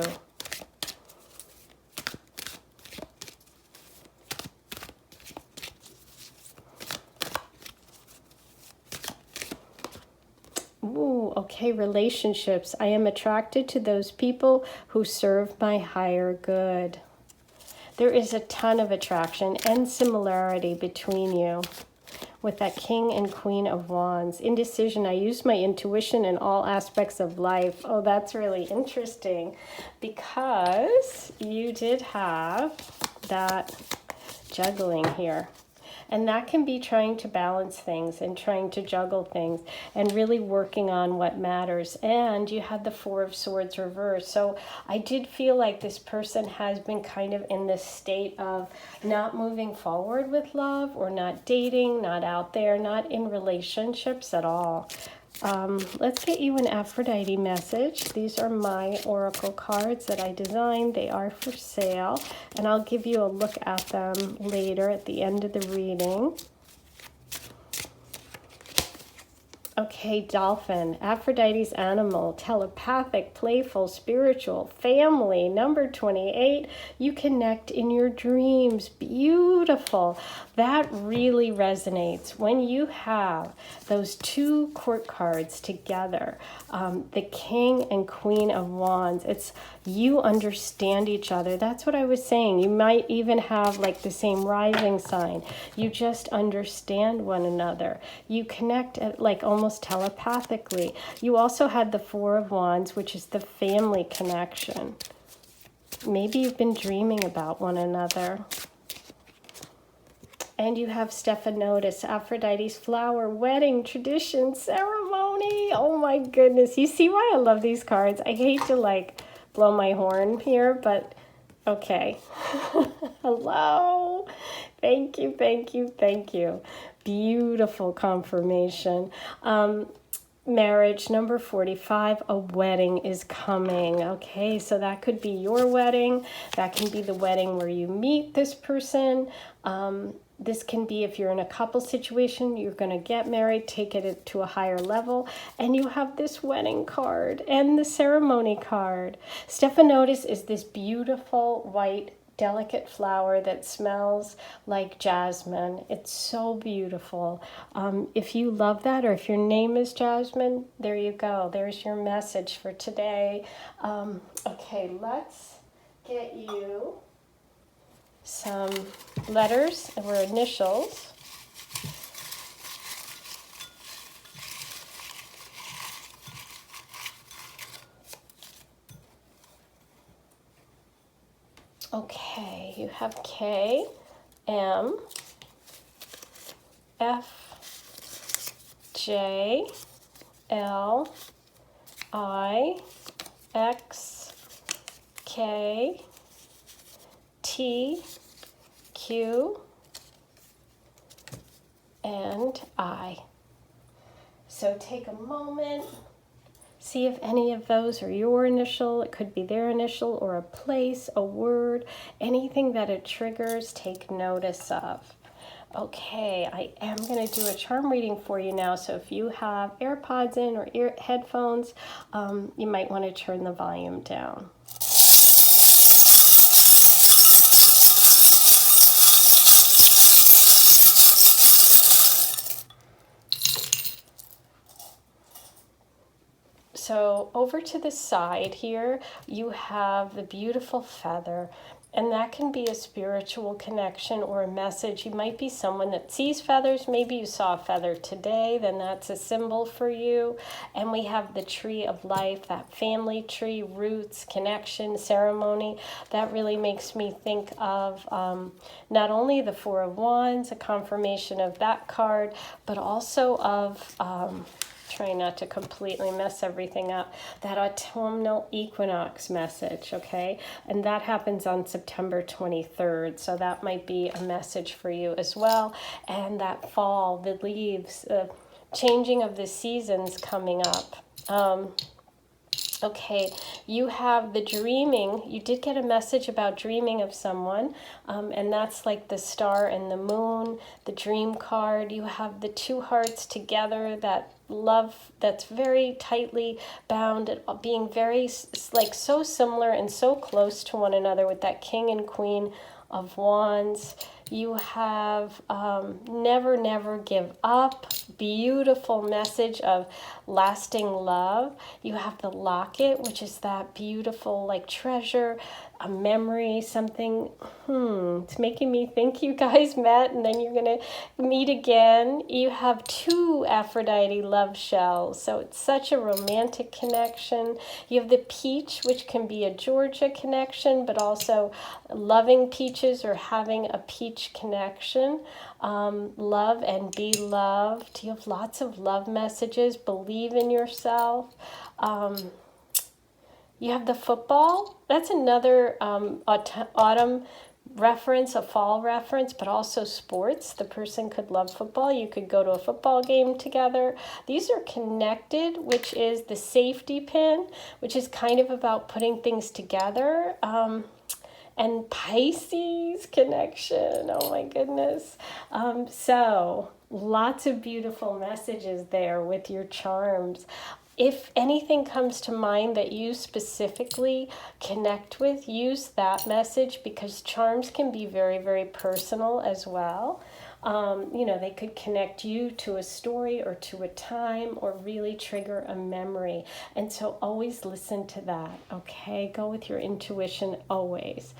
Ooh, okay, relationships. I am attracted to those people who serve my higher good. There is a ton of attraction and similarity between you with that King and Queen of Wands. Indecision. I use my intuition in all aspects of life. Oh, that's really interesting because you did have that juggling here. And that can be trying to balance things and trying to juggle things and really working on what matters. And you had the Four of Swords reversed. So I did feel like this person has been kind of in this state of not moving forward with love or not dating, not out there, not in relationships at all. Let's get you an Aphrodite message. These are my oracle cards that I designed. They are for sale, and I'll give you a look at them later at the end of the reading. Okay, dolphin, Aphrodite's animal, telepathic, playful, spiritual, family. Number 28, you connect in your dreams. Beautiful. That really resonates. When you have those two court cards together, the King and Queen of Wands, it's you understand each other. That's what I was saying. You might even have like the same rising sign. You just understand one another. You connect at like almost telepathically. You also had the Four of Wands, which is the family connection. Maybe you've been dreaming about one another. And you have Stephanotis, Aphrodite's flower, wedding, tradition, ceremony. Oh my goodness. You see why I love these cards? I hate to like blow my horn here, but okay. Hello. Thank you, thank you, thank you. Beautiful confirmation. Marriage, number 45, a wedding is coming. Okay, so that could be your wedding. That can be the wedding where you meet this person. This can be if you're in a couple situation, you're going to get married, take it to a higher level, and you have this wedding card and the ceremony card. Stephanotis is this beautiful white delicate flower that smells like jasmine. It's so beautiful. If you love that, or if your name is Jasmine, there you go. There's your message for today. Okay, let's get you some letters or initials. Okay, you have K, M, F, J, L, I, X, K, T, Q, and I. So take a moment. See if any of those are your initial. It could be their initial, or a place, a word, anything that it triggers, take notice of. Okay, I am going to do a charm reading for you now. So if you have AirPods in or headphones, you might want to turn the volume down. So over to the side here, you have the beautiful feather, and that can be a spiritual connection or a message. You might be someone that sees feathers. Maybe you saw a feather today, then that's a symbol for you. And we have the tree of life, that family tree, roots, connection, ceremony. That really makes me think of not only the Four of Wands, a confirmation of that card, but also of trying not to completely mess everything up, that autumnal equinox message, okay? And that happens on September 23rd, so that might be a message for you as well. And that fall, the leaves, the changing of the seasons coming up. Okay, you have the dreaming. You did get a message about dreaming of someone, and that's like the star and the moon, the dream card. You have the two hearts together, that love that's very tightly bound, being very like so similar and so close to one another with that king and queen of wands. You have never, never give up. Beautiful message of lasting love. You have the locket, which is that beautiful like treasure, a memory, something. It's making me think you guys met and then you're going to meet again. You have two Aphrodite love shells, so it's such a romantic connection. You have the peach, which can be a Georgia connection, but also loving peaches or having a peach connection. Love and be loved. You have lots of love messages. Believe in yourself. You have the football. That's another autumn reference, a fall reference, but also sports. The person could love football. You could go to a football game together. These are connected, which is the safety pin, which is kind of about putting things together. And Pisces connection. Oh my goodness. So lots of beautiful messages there with your charms. If anything comes to mind that you specifically connect with, use that message, because charms can be very, very personal as well. They could connect you to a story or to a time or really trigger a memory. And so always listen to that, okay? Go with your intuition always.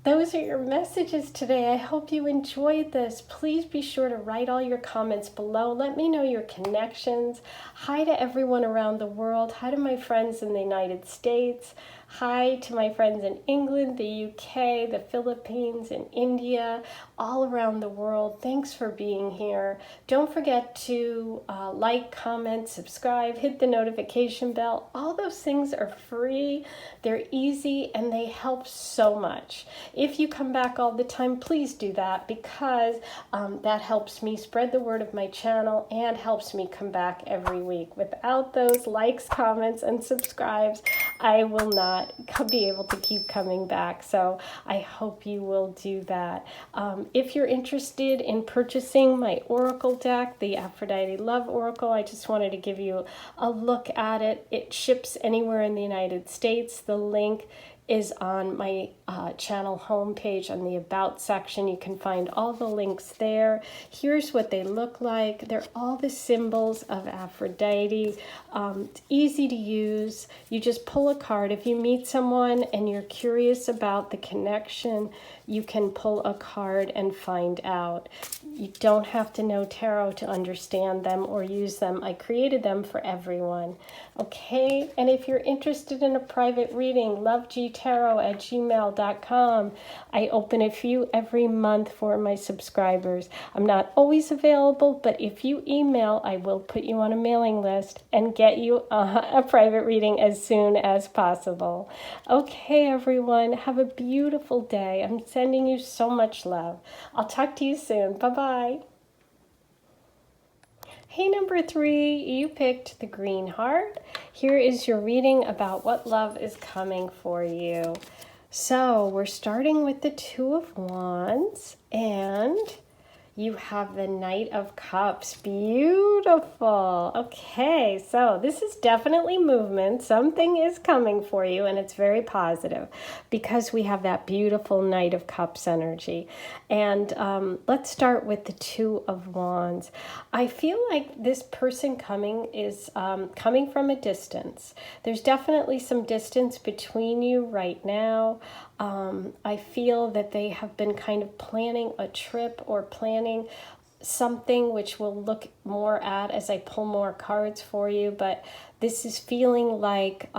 Those are your messages today. I hope you enjoyed this. Please be sure to write all your comments below. Let me know your connections. Hi to everyone around the world. Hi to my friends in the United States. Hi to my friends in England, the UK, the Philippines, and India, all around the world. Thanks for being here. Don't forget to like, comment, subscribe, hit the notification bell. All those things are free, they're easy, and they help so much. If you come back all the time, please do that, because that helps me spread the word of my channel and helps me come back every week. Without those likes, comments, and subscribes, I will not be able to keep coming back. So I hope you will do that. If you're interested in purchasing my Oracle deck, the Aphrodite Love Oracle, I just wanted to give you a look at it. It ships anywhere in the United States. The link is on my channel homepage on the About section. You can find all the links there. Here's what they look like. They're all the symbols of Aphrodite. It's easy to use. You just pull a card. If you meet someone and you're curious about the connection, you can pull a card and find out. You don't have to know tarot to understand them or use them. I created them for everyone. Okay, and if you're interested in a private reading, lovegtarot@gmail.com. I open a few every month for my subscribers. I'm not always available, but if you email, I will put you on a mailing list and get you a private reading as soon as possible. Okay, everyone, have a beautiful day. I'm sending you so much love. I'll talk to you soon. Bye-bye. Hey, number 3, you picked the green heart. Here is your reading about what love is coming for you. So we're starting with the Two of Wands, and you have the Knight of Cups. Beautiful. Okay, so this is definitely movement. Something is coming for you, and it's very positive because we have that beautiful Knight of Cups energy. And let's start with the Two of Wands. I feel like this person coming is coming from a distance. There's definitely some distance between you right now. I feel that they have been kind of planning a trip or planning something, which we'll look more at as I pull more cards for you. But this is feeling like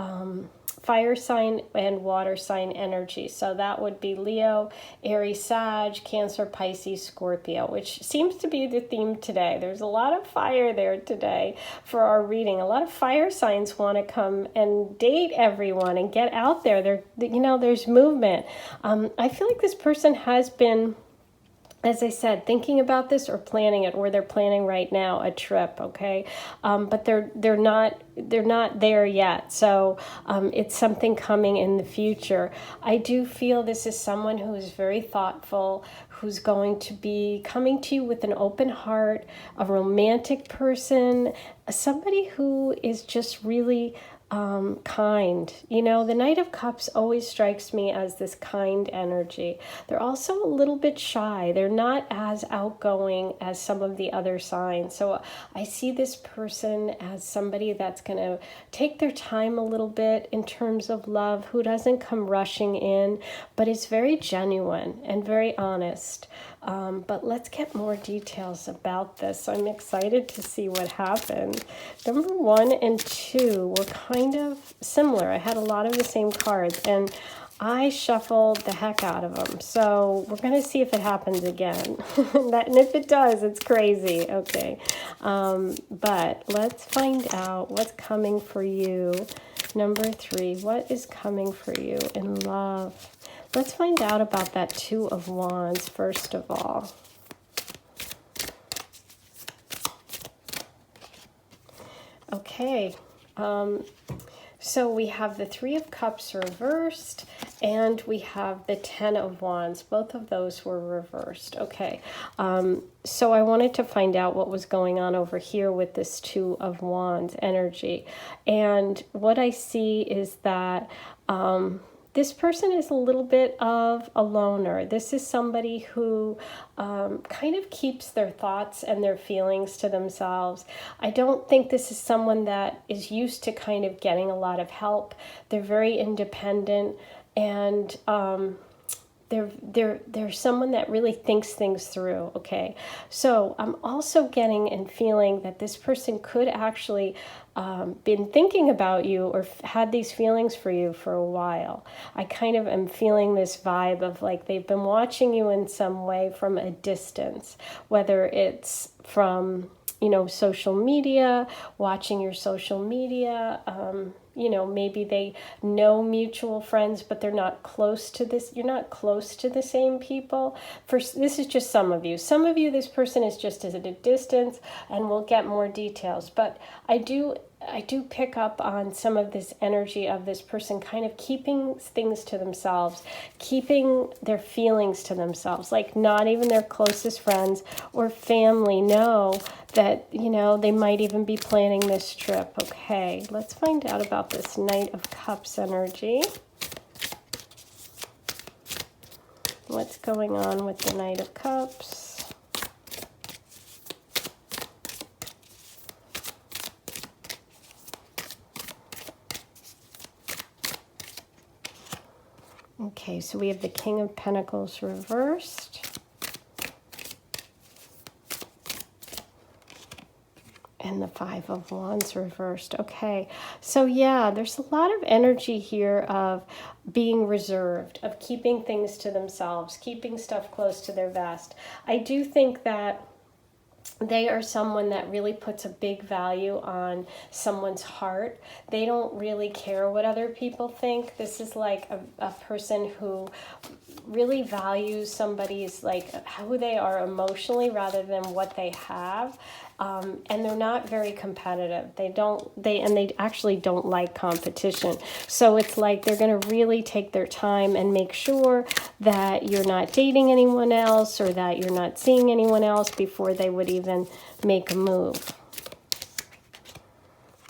fire sign and water sign energy. So that would be Leo, Aries, Sag, Cancer, Pisces, Scorpio, which seems to be the theme today. There's a lot of fire there today for our reading. A lot of fire signs want to come and date everyone and get out there. There's movement. I feel like this person has been, as I said, thinking about this or planning it, or they're planning right now a trip, okay? But they're not there yet. So it's something coming in the future. I do feel this is someone who is very thoughtful, who's going to be coming to you with an open heart, a romantic person, somebody who is just really kind. The Knight of Cups always strikes me as this kind energy. They're also a little bit shy. They're not as outgoing as some of the other signs. So I see this person as somebody that's going to take their time a little bit in terms of love, who doesn't come rushing in, but is very genuine and very honest. But let's get more details about this. I'm excited to see what happened. Number 1 and 2 were kind of similar. I had a lot of the same cards, and I shuffled the heck out of them. So we're going to see if it happens again. And if it does, it's crazy. Okay. But let's find out what's coming for you. Number 3, what is coming for you in love? Let's find out about that Two of Wands, first of all. Okay, so we have the Three of Cups reversed, and we have the Ten of Wands. Both of those were reversed. Okay, so I wanted to find out what was going on over here with this Two of Wands energy. And what I see is that this person is a little bit of a loner. This is somebody who kind of keeps their thoughts and their feelings to themselves. I don't think this is someone that is used to kind of getting a lot of help. They're very independent, and they're someone that really thinks things through, okay? So I'm also getting and feeling that this person could actually been thinking about you or had these feelings for you for a while. I kind of am feeling this vibe of like they've been watching you in some way from a distance, whether it's from, social media, watching your social media, maybe they know mutual friends, but they're not close to this. You're not close to the same people. This is just some of you. Some of you, this person is just at a distance, and we'll get more details. But I do pick up on some of this energy of this person kind of keeping things to themselves, keeping their feelings to themselves, like not even their closest friends or family know that, they might even be planning this trip. Okay, let's find out about this Knight of Cups energy. What's going on with the Knight of Cups? Okay, so we have the King of Pentacles reversed. And the Five of Wands reversed. Okay, so yeah, there's a lot of energy here of being reserved, of keeping things to themselves, keeping stuff close to their vest. I do think that They are someone that really puts a big value on someone's heart. They don't really care what other people think. This is like a person who really values somebody's, like, who they are emotionally rather than what they have. And they're not very competitive. They actually don't like competition. So it's like they're going to really take their time and make sure that you're not dating anyone else or that you're not seeing anyone else before they would even make a move.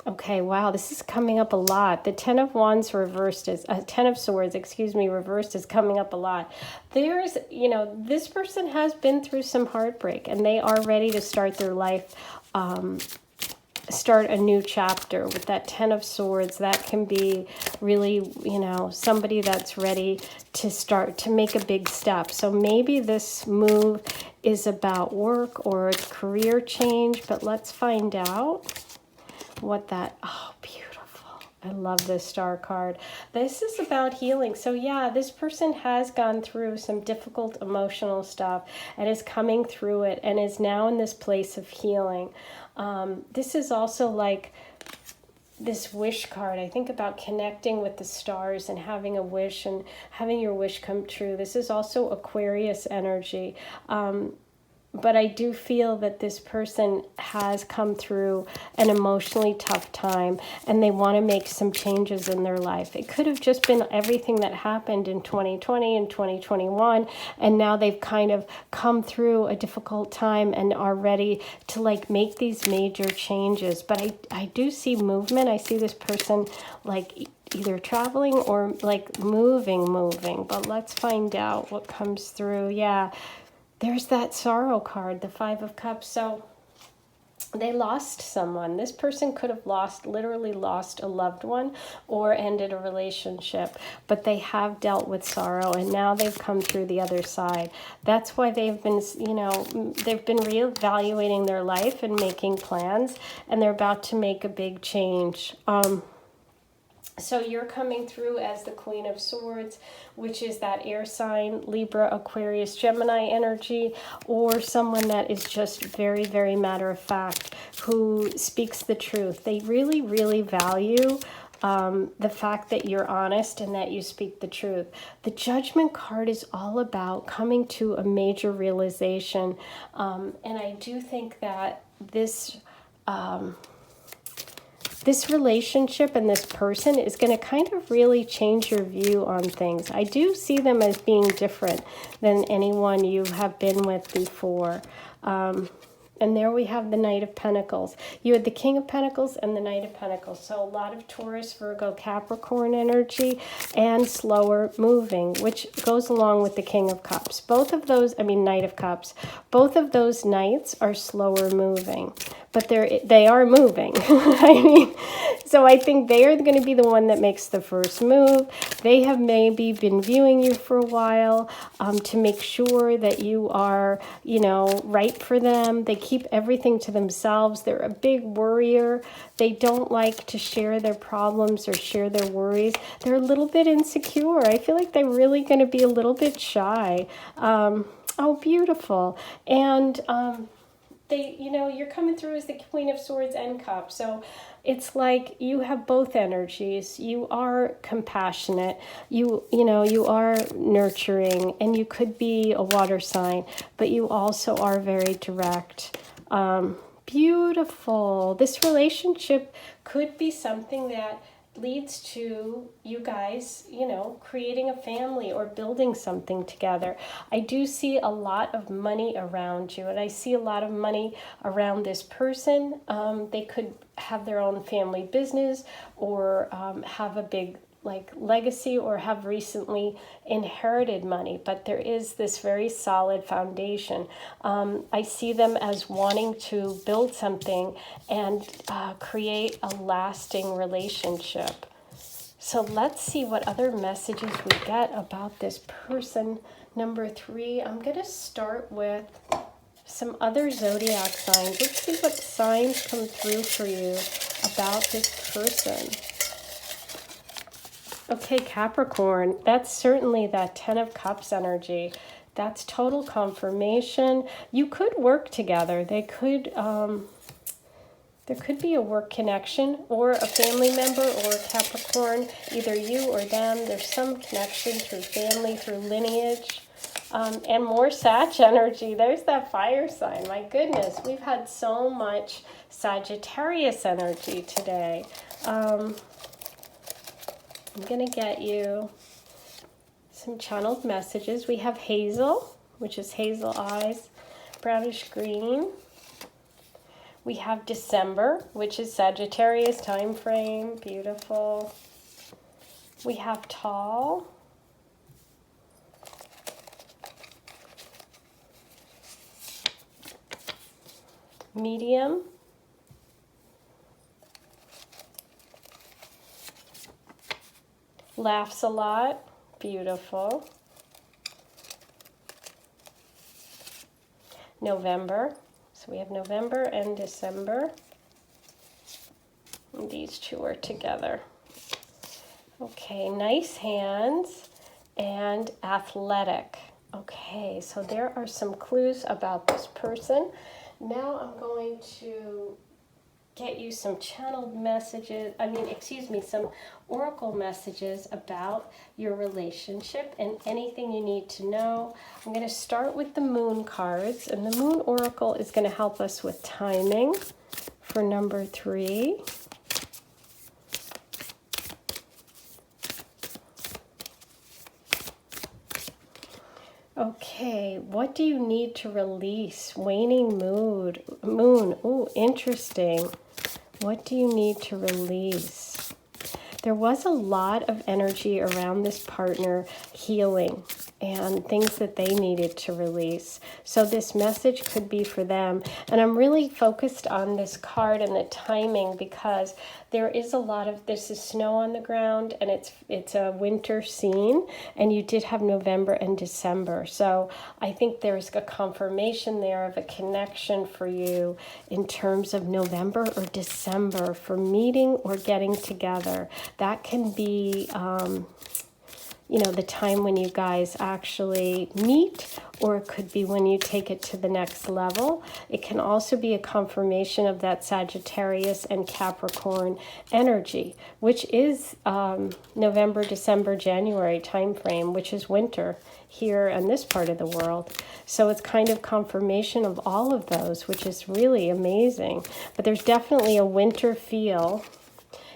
Okay, wow, this is coming up a lot. The Ten of Wands reversed is, Ten of Swords, excuse me, reversed is coming up a lot. There's, this person has been through some heartbreak and they are ready to start their life, start a new chapter with that Ten of Swords. That can be really, somebody that's ready to start to make a big step. So maybe this move is about work or a career change, but let's find out what that, oh, beautiful. I love this Star card. This is about healing. So yeah, this person has gone through some difficult emotional stuff and is coming through it and is now in this place of healing. This is also like this wish card. I think about connecting with the stars and having a wish and having your wish come true. This is also Aquarius energy. But I do feel that this person has come through an emotionally tough time and they want to make some changes in their life. It could have just been everything that happened in 2020 and 2021, and now they've kind of come through a difficult time and are ready to like make these major changes. But I do see movement. I see this person like either traveling or like moving. But let's find out what comes through. Yeah. There's that sorrow card, the Five of Cups. So they lost someone. This person could have literally lost a loved one or ended a relationship, but they have dealt with sorrow and now they've come through the other side. That's why they've been, they've been reevaluating their life and making plans, and they're about to make a big change. So you're coming through as the Queen of Swords, which is that air sign, Libra, Aquarius, Gemini energy, or someone that is just very, very matter of fact, who speaks the truth. They really, really value the fact that you're honest and that you speak the truth. The Judgment card is all about coming to a major realization. And I do think that this relationship and this person is going to kind of really change your view on things. I do see them as being different than anyone you have been with before. And there we have the Knight of Pentacles. You had the King of Pentacles and the Knight of Pentacles. So a lot of Taurus, Virgo, Capricorn energy and slower moving, which goes along with the King of Cups. Both of those, Knight of Cups, both of those knights are slower moving, but they are moving. So I think they are going to be the one that makes the first move. They have maybe been viewing you for a while to make sure that you are, right for them. They keep everything to themselves. They're a big worrier. They don't like to share their problems or share their worries. They're a little bit insecure. I feel like they're really going to be a little bit shy. Oh, beautiful. And you're coming through as the Queen of Swords and Cups. So it's like you have both energies. You are compassionate. You are nurturing, and you could be a water sign, but you also are very direct. Beautiful. This relationship could be something that leads to you guys, creating a family or building something together. I do see a lot of money around you, and I see a lot of money around this person. They could have their own family business or have a big legacy or have recently inherited money, but there is this very solid foundation. I see them as wanting to build something and create a lasting relationship. So let's see what other messages we get about this person. Number 3, I'm going to start with some other zodiac signs. Let's see what signs come through for you about this person. Okay, Capricorn, that's certainly that Ten of Cups energy. That's total confirmation. You could work together. They could, there could be a work connection or a family member or Capricorn, either you or them. There's some connection through family, through lineage. And more Sag energy. There's that fire sign. My goodness, we've had so much Sagittarius energy today. I'm going to get you some channeled messages. We have Hazel, which is hazel eyes, brownish green. We have December, which is Sagittarius time frame. Beautiful. We have Tall. Medium. Laughs a lot. Beautiful. November. So we have November and December. And these two are together. Okay, nice hands and athletic. Okay, so there are some clues about this person. Now I'm going to get you some channeled messages, some oracle messages about your relationship and anything you need to know. I'm going to start with the moon cards, and the moon oracle is going to help us with timing for number 3. Okay, what do you need to release? Waning moon. Oh, interesting. What do you need to release? There was a lot of energy around this partner healing and things that they needed to release. So this message could be for them. And I'm really focused on this card and the timing because there is a lot of, this is snow on the ground and it's a winter scene, and you did have November and December. So I think there's a confirmation there of a connection for you in terms of November or December for meeting or getting together. That can be, the time when you guys actually meet, or it could be when you take it to the next level. It can also be a confirmation of that Sagittarius and Capricorn energy, which is November, December, January time frame, which is winter here in this part of the world. So it's kind of confirmation of all of those, which is really amazing. But there's definitely a winter feel.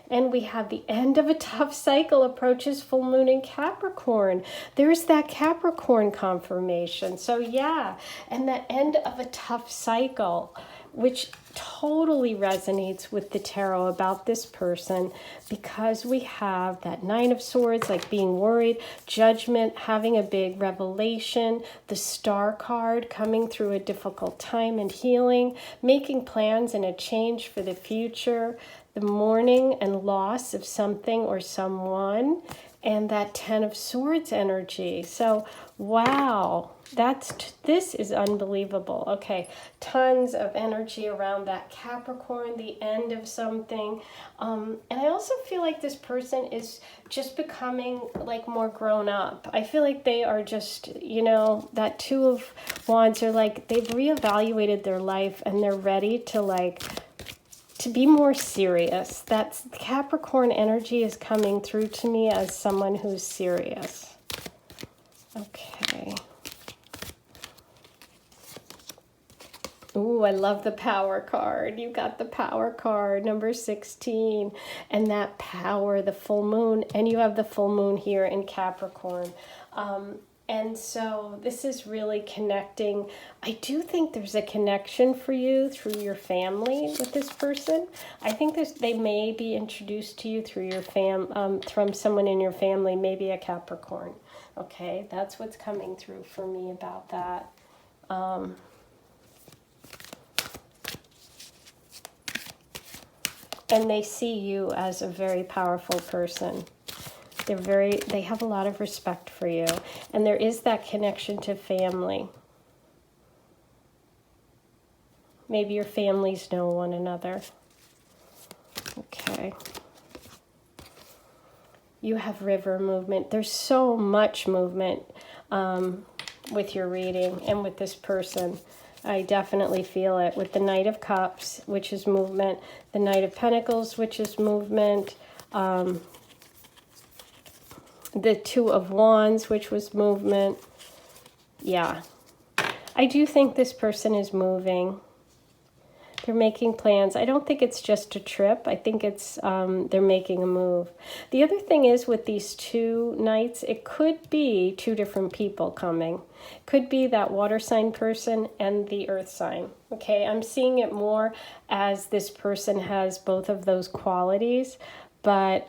And we have the end of a tough cycle approaches full moon in Capricorn. There's that Capricorn confirmation. So yeah, and the end of a tough cycle, which totally resonates with the tarot about this person, because we have that Nine of Swords, like being worried, Judgment, having a big revelation, the Star card coming through a difficult time and healing, making plans and a change for the future, the mourning and loss of something or someone, and that Ten of Swords energy. So, wow, this is unbelievable. Okay, tons of energy around that Capricorn, the end of something. And I also feel like this person is just becoming like more grown up. I feel like they are just, that Two of Wands are like, they've reevaluated their life and they're ready to be more serious. That's Capricorn energy is coming through to me as someone who's serious. Okay. Ooh, I love the Power card. You got the Power card, number 16. And that power, the full moon. And you have the full moon here in Capricorn. And so this is really connecting. I do think there's a connection for you through your family with this person. I think they may be introduced to you through your from someone in your family, maybe a Capricorn. Okay, that's what's coming through for me about that. And they see you as a very powerful person. They have a lot of respect for you. And there is that connection to family. Maybe your families know one another. Okay. You have river movement. There's so much movement. with your reading and with this person. I definitely feel it with the Knight of Cups, which is movement, the Knight of Pentacles, which is movement, the Two of Wands, which was movement. Yeah, I do think this person is moving. They're making plans. I don't think it's just a trip. I think it's they're making a move. The other thing is with these two knights, it could be two different people coming. Could be that water sign person and the earth sign. Okay, I'm seeing it more as this person has both of those qualities, but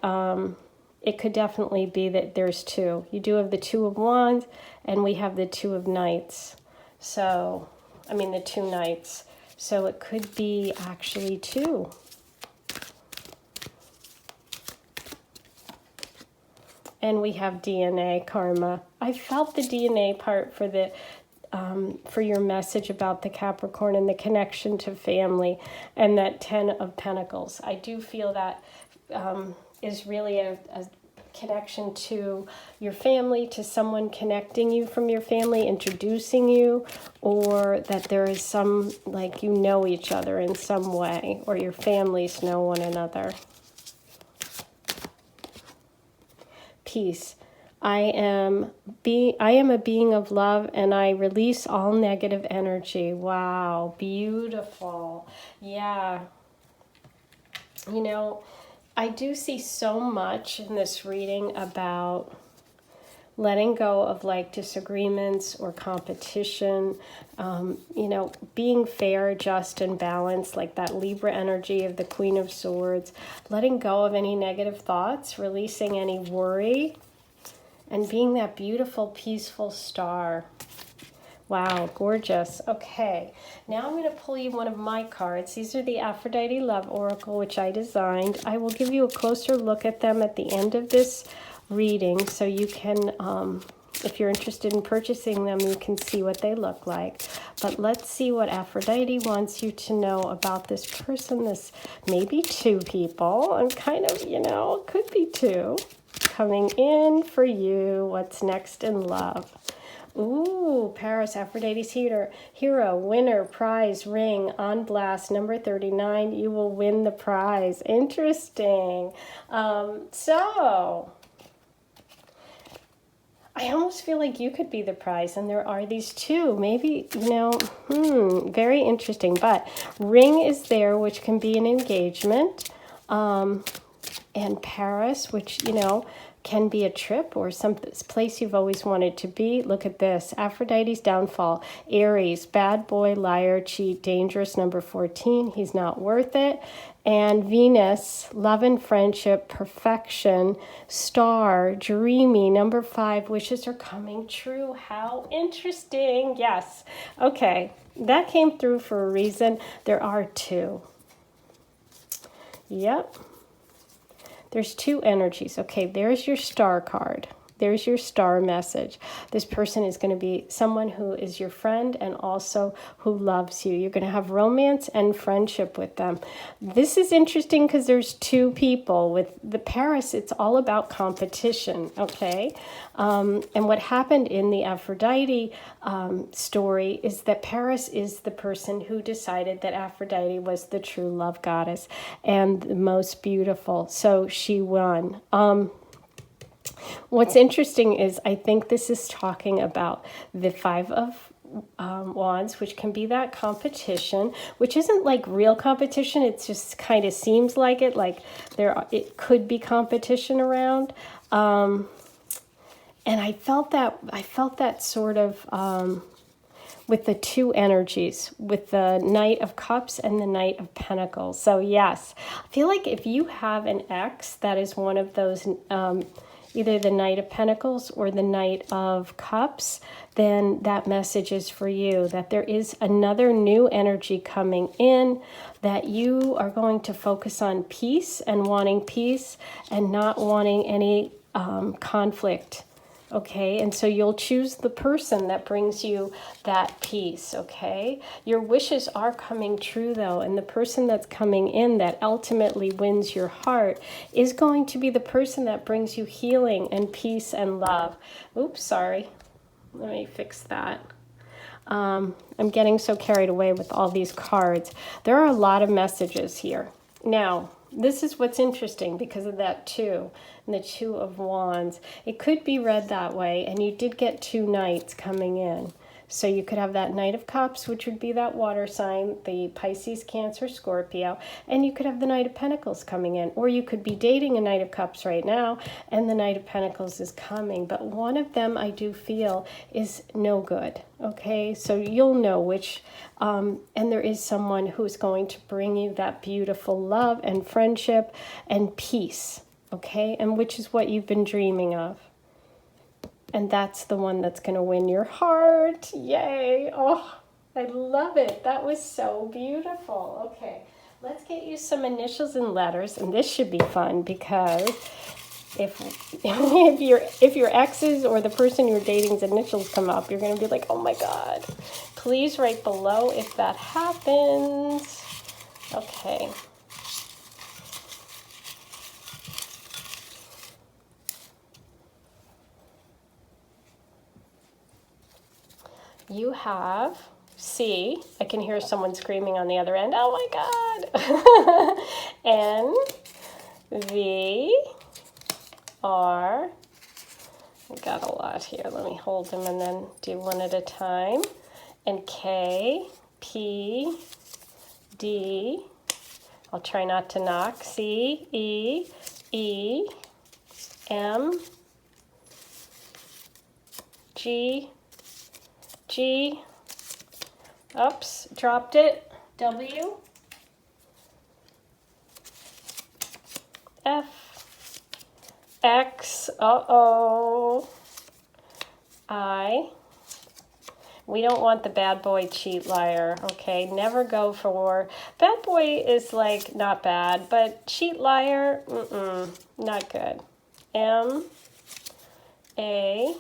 it could definitely be that there's two. You do have the Two of Wands and we have the Two of Knights. So, I mean the two knights. So it could be actually two. And we have DNA karma. I felt the DNA part for the for your message about the Capricorn and the connection to family and that 10 of Pentacles. I do feel that is really a connection to your family, to someone connecting you from your family, introducing you, or that there is some, like, you know each other in some way, or your families know one another. Peace. I am a being of love and I release all negative energy. Wow, beautiful. Yeah. You know, I do see so much in this reading about letting go of like disagreements or competition, you know, being fair, just, and balanced, like that Libra energy of the Queen of Swords, letting go of any negative thoughts, releasing any worry, and being that beautiful, peaceful star. Wow, gorgeous. Okay, now I'm going to pull you one of my cards. These are the Aphrodite Love Oracle, which I designed. I will give you a closer look at them at the end of this reading, so you can, if you're interested in purchasing them, you can see what they look like. But let's see what Aphrodite wants you to know about this person, this maybe two people, and kind of, you know, could be two, coming in for you. What's next in love? Ooh, Paris, Aphrodite's hero, winner, prize, ring, on blast, number 39. You will win the prize. Interesting. So, I almost feel like you could be the prize, and there are these two. Maybe, you know, very interesting. But ring is there, which can be an engagement. And Paris, which, you know, can be a trip or some place you've always wanted to be. Look at this. Aphrodite's downfall. Aries, bad boy, liar, cheat, dangerous, number 14. He's not worth it. And Venus, love and friendship, perfection, star, dreamy, number 5. Wishes are coming true. How interesting. Yes. Okay. That came through for a reason. There are two. Yep. There's two energies. Okay, there's your star card. There's your star message. This person is going to be someone who is your friend and also who loves you. You're going to have romance and friendship with them. This is interesting because there's two people. With the Paris, it's all about competition, okay? And what happened in the Aphrodite story is that Paris is the person who decided that Aphrodite was the true love goddess and the most beautiful. So she won. What's interesting is I think this is talking about the 5 of Wands, which can be that competition, which isn't like real competition. It just kind of seems like it, like it could be competition around. And I felt that sort of with the two energies, with the Knight of Cups and the Knight of Pentacles. So yes, I feel like if you have an ex that is one of those, either the Knight of Pentacles or the Knight of Cups, then that message is for you, that there is another new energy coming in, that you are going to focus on peace and wanting peace and not wanting any conflict. Okay, and so you'll choose the person that brings you that peace, okay? Your wishes are coming true, though, and the person that's coming in that ultimately wins your heart is going to be the person that brings you healing and peace and love. Oops, sorry. Let me fix that. I'm getting so carried away with all these cards. There are a lot of messages here. Now, this is what's interesting because of that 2 and the 2 of Wands. It could be read that way, and you did get 2 knights coming in. So you could have that Knight of Cups, which would be that water sign, the Pisces, Cancer, Scorpio, and you could have the Knight of Pentacles coming in. Or you could be dating a Knight of Cups right now, and the Knight of Pentacles is coming. But one of them I do feel is no good, okay? So you'll know which, and there is someone who's going to bring you that beautiful love and friendship and peace, okay? And which is what you've been dreaming of. And that's the one that's going to win your heart. Yay. Oh, I love it. That was so beautiful. Okay, let's get you some initials and letters. And this should be fun because if your exes or the person you're dating's initials come up, you're going to be like, oh my God. Please write below if that happens. Okay. You have C. I can hear someone screaming on the other end. Oh my God. N, V, R. I got a lot here. Let me hold them and then do one at a time. And K, P, D. I'll try not to knock. C, E, E, M, G, G, oops, dropped it, W, F, X, uh-oh, I. We don't want the bad boy, cheat, liar, okay? Never go for, bad boy is like not bad, but cheat, liar, not good. M, A,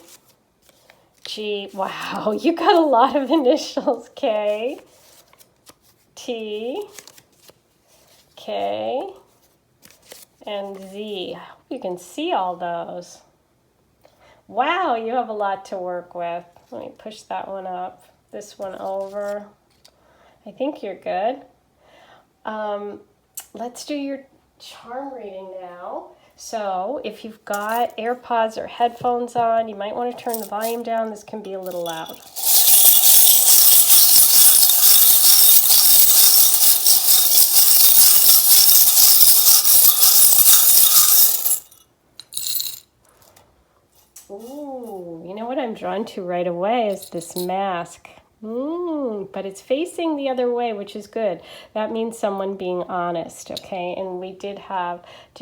G, wow, you got a lot of initials. K, T, K, and Z. I hope you can see all those. Wow, you have a lot to work with. Let me push that one up, this one over. I think you're good. Let's do your charm reading now. So if you've got AirPods or headphones on, you might want to turn the volume down. This can be a little loud. Ooh, you know what I'm drawn to right away is this mask. But it's facing the other way, which is good. That means someone being honest, okay? And we did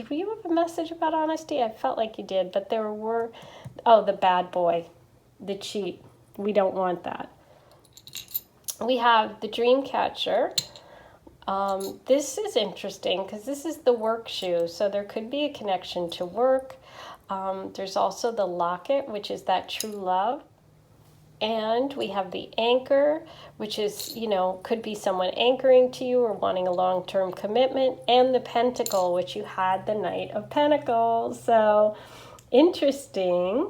we have a message about honesty? I felt like you did, but there were, the bad boy, the cheat. We don't want that. We have the dream catcher. This is interesting because this is the work shoe, so there could be a connection to work. There's also the locket, which is that true love. And we have the anchor, which is, could be someone anchoring to you or wanting a long-term commitment. And the pentacle, which you had the Knight of Pentacles. So interesting.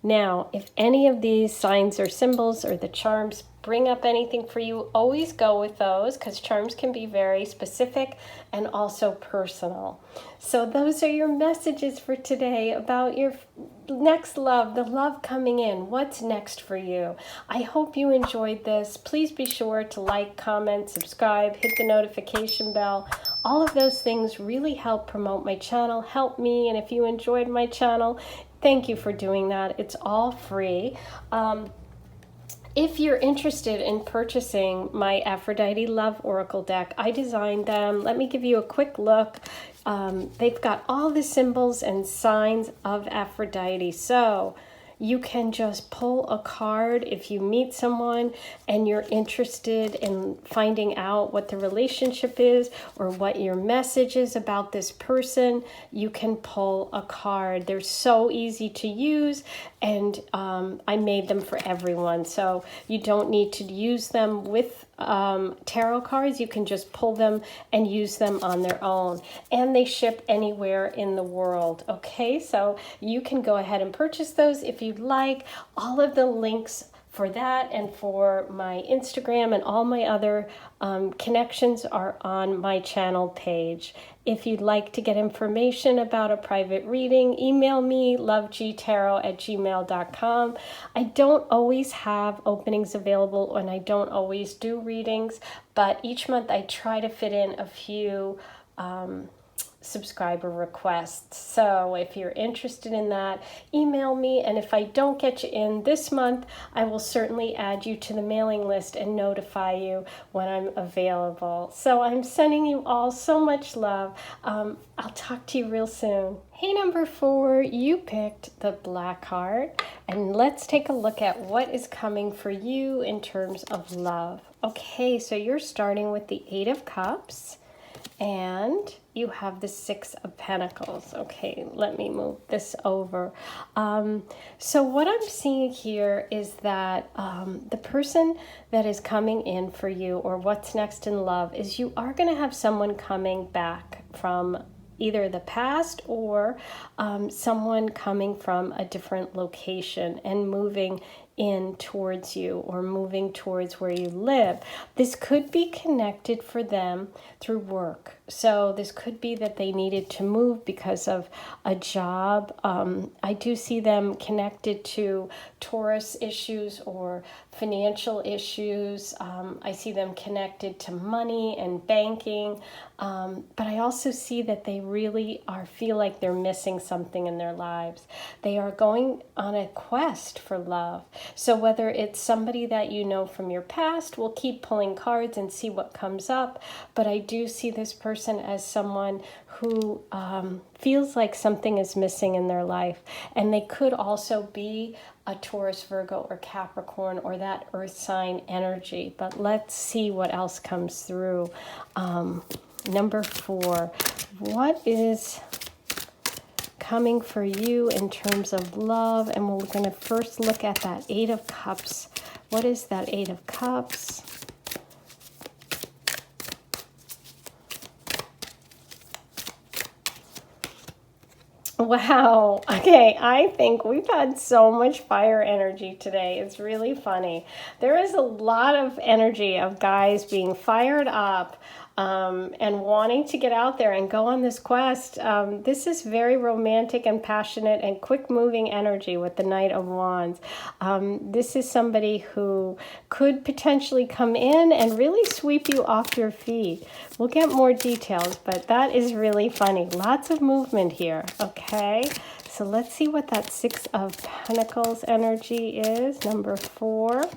Now, if any of these signs or symbols or the charms bring up anything for you, always go with those because charms can be very specific and also personal. So those are your messages for today about your next love, the love coming in. What's next for you? I hope you enjoyed this. Please be sure to like, comment, subscribe, hit the notification bell. All of those things really help promote my channel, help me, and if you enjoyed my channel, thank you for doing that. It's all free. If you're interested in purchasing my Aphrodite Love Oracle deck, I designed them. Let me give you a quick look. They've got all the symbols and signs of Aphrodite. So you can just pull a card if you meet someone and you're interested in finding out what the relationship is or what your message is about this person. You can pull a card. They're so easy to use, and I made them for everyone. So you don't need to use them with tarot cards. You can just pull them and use them on their own, and they ship anywhere in the world. Okay, so you can go ahead and purchase those if you you'd like. All of the links for that and for my Instagram and all my other connections are on my channel page. If you'd like to get information about a private reading, email me, lovegtarot@gmail.com. I don't always have openings available and I don't always do readings, but each month I try to fit in a few subscriber requests. So if you're interested in that, email me, and if I don't get you in this month, I will certainly add you to the mailing list and notify you when I'm available. So I'm sending you all so much love. I'll talk to you real soon. Hey, number 4, you picked the black heart, and let's take a look at what is coming for you in terms of love. Okay, so you're starting with the 8 of Cups, and you have the 6 of Pentacles. Okay, let me move this over. So what I'm seeing here is that the person that is coming in for you, or what's next in love, is you are going to have someone coming back from either the past or someone coming from a different location and moving in towards you or moving towards where you live. This could be connected for them through work. So this could be that they needed to move because of a job. I do see them connected to Taurus issues or financial issues. I see them connected to money and banking. But I also see that they really feel like they're missing something in their lives. They are going on a quest for love. So whether it's somebody that you know from your past, we'll keep pulling cards and see what comes up. But I do see this person as someone who feels like something is missing in their life. And they could also be a Taurus, Virgo, or Capricorn, or that earth sign energy. But let's see what else comes through. Number 4, what is coming for you in terms of love? And we're going to first look at that 8 of Cups. What is that 8 of Cups? Wow. Okay, I think we've had so much fire energy today. It's really funny. There is a lot of energy of guys being fired up and wanting to get out there and go on this quest. This is very romantic and passionate and quick-moving energy with the Knight of Wands. This is somebody who could potentially come in and really sweep you off your feet. We'll get more details, but that is really funny. Lots of movement here, okay? So let's see what that 6 of Pentacles energy is, number 4.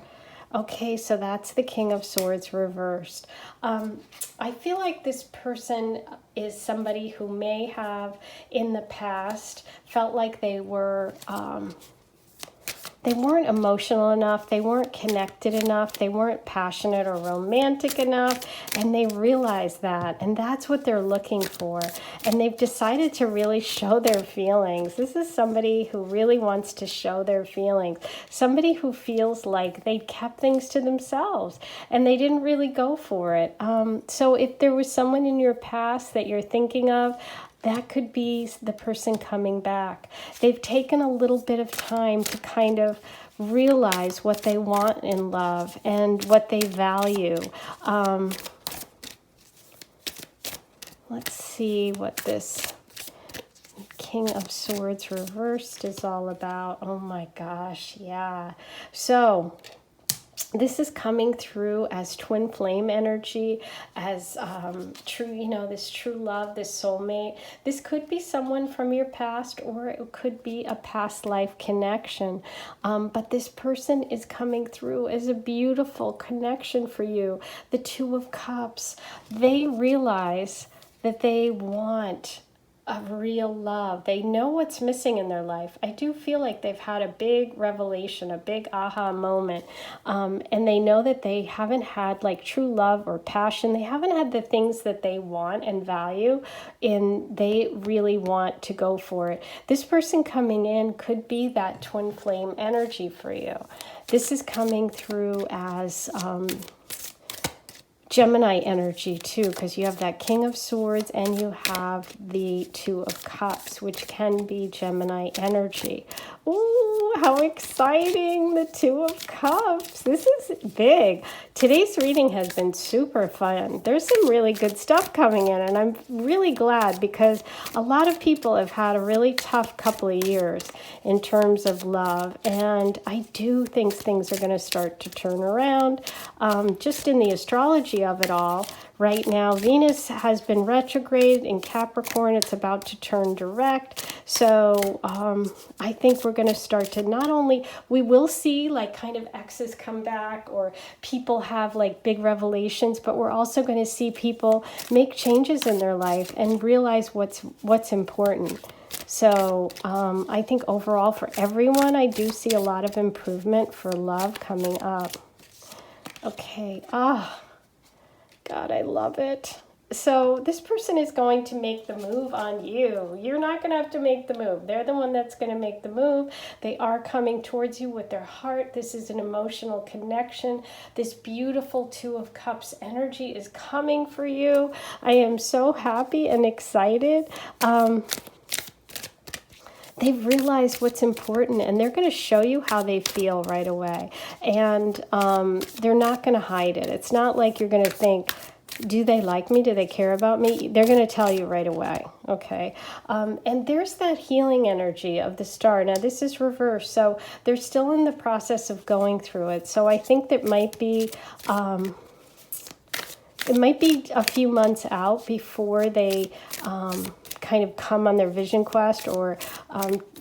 Okay, so that's the King of Swords reversed. I feel like this person is somebody who may have in the past felt like they weren't emotional enough, they weren't connected enough, they weren't passionate or romantic enough, and they realized that, and that's what they're looking for, and they've decided to really show their feelings. This is somebody who really wants to show their feelings, somebody who feels like they kept things to themselves, and they didn't really go for it. So if there was someone in your past that you're thinking of, that could be the person coming back. They've taken a little bit of time to kind of realize what they want in love and what they value. Let's see what this King of Swords reversed is all about. Oh my gosh, yeah. So this is coming through as twin flame energy, as true, this true love, this soulmate. This could be someone from your past, or it could be a past life connection. But this person is coming through as a beautiful connection for you. The 2 of Cups. They realize that they want of real love. They know what's missing in their life. I do feel like they've had a big revelation, a big aha moment, and they know that they haven't had like true love or passion. They haven't had the things that they want and value, and they really want to go for it. This person coming in could be that twin flame energy for you. This is coming through as Gemini energy too, because you have that King of Swords and you have the Two of Cups, which can be Gemini energy. Ooh, how exciting, the Two of Cups. This is big. Today's reading has been super fun. There's some really good stuff coming in, and I'm really glad because a lot of people have had a really tough couple of years in terms of love, and I do think things are going to start to turn around. Just in the astrology of it all, right now Venus has been retrograde in Capricorn. It's about to turn direct. So I think we're going to start to not only, we will see like kind of exes come back or people have like big revelations, but we're also going to see people make changes in their life and realize what's important. So I think overall for everyone, I do see a lot of improvement for love coming up. Okay. God, I love it. So this person is going to make the move on you. You're not going to have to make the move. They're the one that's going to make the move. They are coming towards you with their heart. This is an emotional connection. This beautiful Two of Cups energy is coming for you. I am so happy and excited. They've realized what's important, and they're going to show you how they feel right away. And they're not going to hide it. It's not like you're going to think, do they like me? Do they care about me? They're going to tell you right away, okay? And there's that healing energy of the Star. Now, this is reversed, so they're still in the process of going through it. So I think that might be... it might be a few months out before they kind of come on their vision quest or,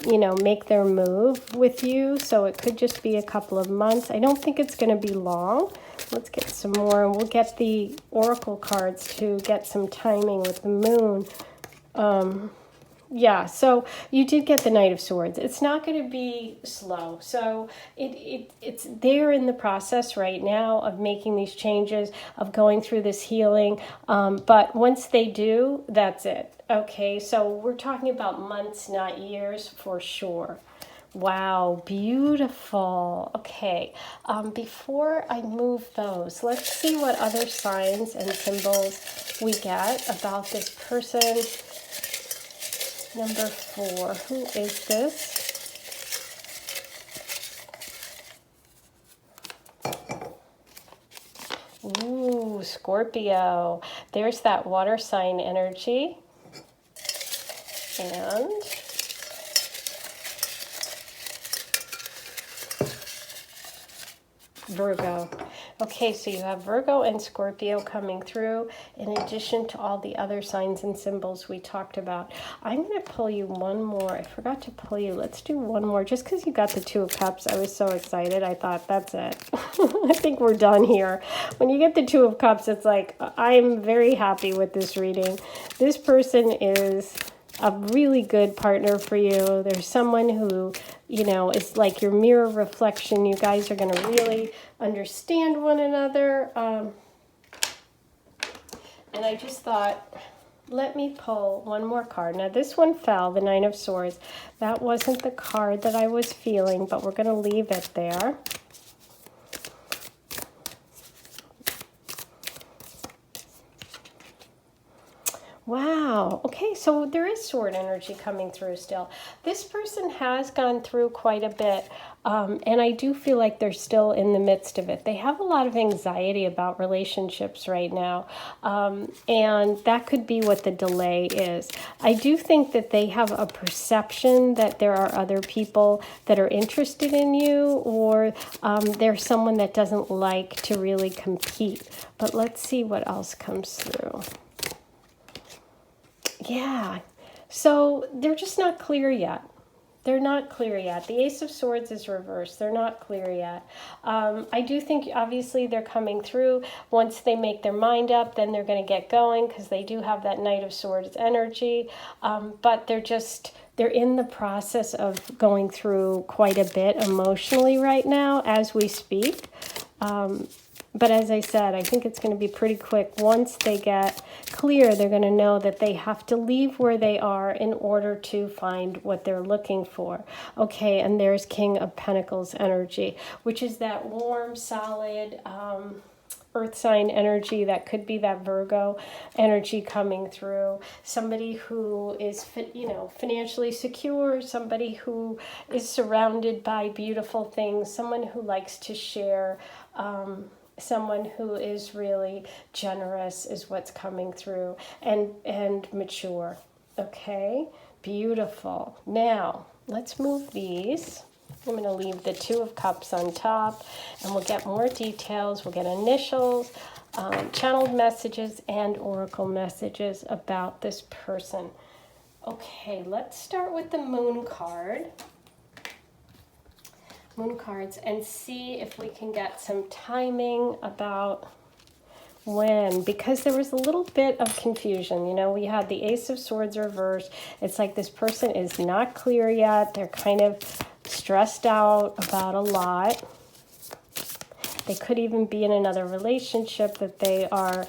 you know, make their move with you. So it could just be a couple of months. I don't think it's going to be long. Let's get some more, and we'll get the oracle cards to get some timing with the moon. Yeah, so you did get the Knight of Swords. It's not going to be slow. So it's they're in the process right now of making these changes, of going through this healing. But once they do, that's it. Okay, so we're talking about months, not years, for sure. Wow, beautiful. Okay, before I move those, let's see what other signs and symbols we get about this person. Number 4, who is this? Ooh, Scorpio. There's that water sign energy. And Virgo. Okay, so you have Virgo and Scorpio coming through in addition to all the other signs and symbols we talked about. I'm going to pull you one more. I forgot to pull you. Let's do one more. Just because you got the Two of Cups, I was so excited. I thought, that's it. I think we're done here. When you get the Two of Cups, it's like, I'm very happy with this reading. This person is a really good partner for you. There's someone who, you know, is like your mirror reflection. You guys are going to really understand one another. And I just thought, let me pull one more card. Now, this one fell, the Nine of Swords. That wasn't the card that I was feeling, but we're going to leave it there. Wow. Okay, so there is sword energy coming through still. This person has gone through quite a bit, and I do feel like they're still in the midst of it. They have a lot of anxiety about relationships right now, and that could be what the delay is. I do think that they have a perception that there are other people that are interested in you, or there's someone that doesn't like to really compete. But let's see what else comes through. Yeah, so they're just not clear yet. They're not clear yet. The Ace of Swords is reversed. They're not clear yet. I do think, obviously, they're coming through. Once they make their mind up, then they're going to get going because they do have that Knight of Swords energy. But they're in the process of going through quite a bit emotionally right now as we speak. But as I said, I think it's going to be pretty quick. Once they get clear, they're going to know that they have to leave where they are in order to find what they're looking for. Okay, and there's King of Pentacles energy, which is that warm, solid, earth sign energy. That could be that Virgo energy coming through. Somebody who is, financially secure, somebody who is surrounded by beautiful things, someone who likes to share, someone who is really generous is what's coming through, and mature. Okay, beautiful. Now, let's move these. I'm going to leave the Two of Cups on top, and we'll get more details. We'll get initials, channeled messages, and oracle messages about this person. Okay, let's start with the Moon card. Moon cards, and see if we can get some timing about when, because there was a little bit of confusion. We had the Ace of Swords reversed. It's like this person is not clear yet. They're kind of stressed out about a lot. They could even be in another relationship that they are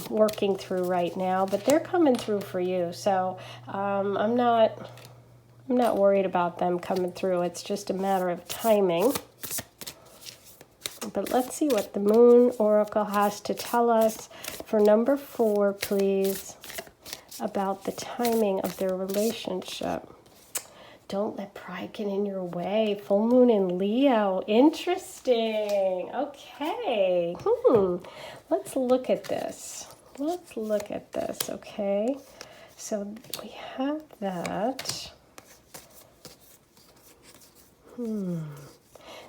working through right now, but they're coming through for you. So I'm not worried about them coming through. It's just a matter of timing. But let's see what the Moon Oracle has to tell us for number 4, please, about the timing of their relationship. Don't let pride get in your way. Full moon in Leo. Interesting. Okay. Let's look at this. Okay. So we have that.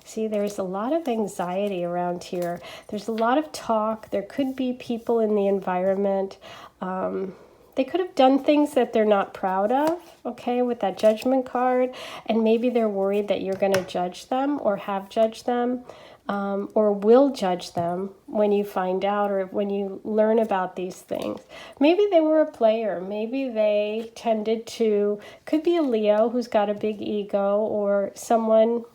See, there's a lot of anxiety around here. There's a lot of talk. There could be people in the environment. They could have done things that they're not proud of, okay, with that Judgment card. And maybe they're worried that you're going to judge them or have judged them, or will judge them when you find out or when you learn about these things. Maybe they were a player. Maybe they tended to, could be a Leo who's got a big ego, or someone,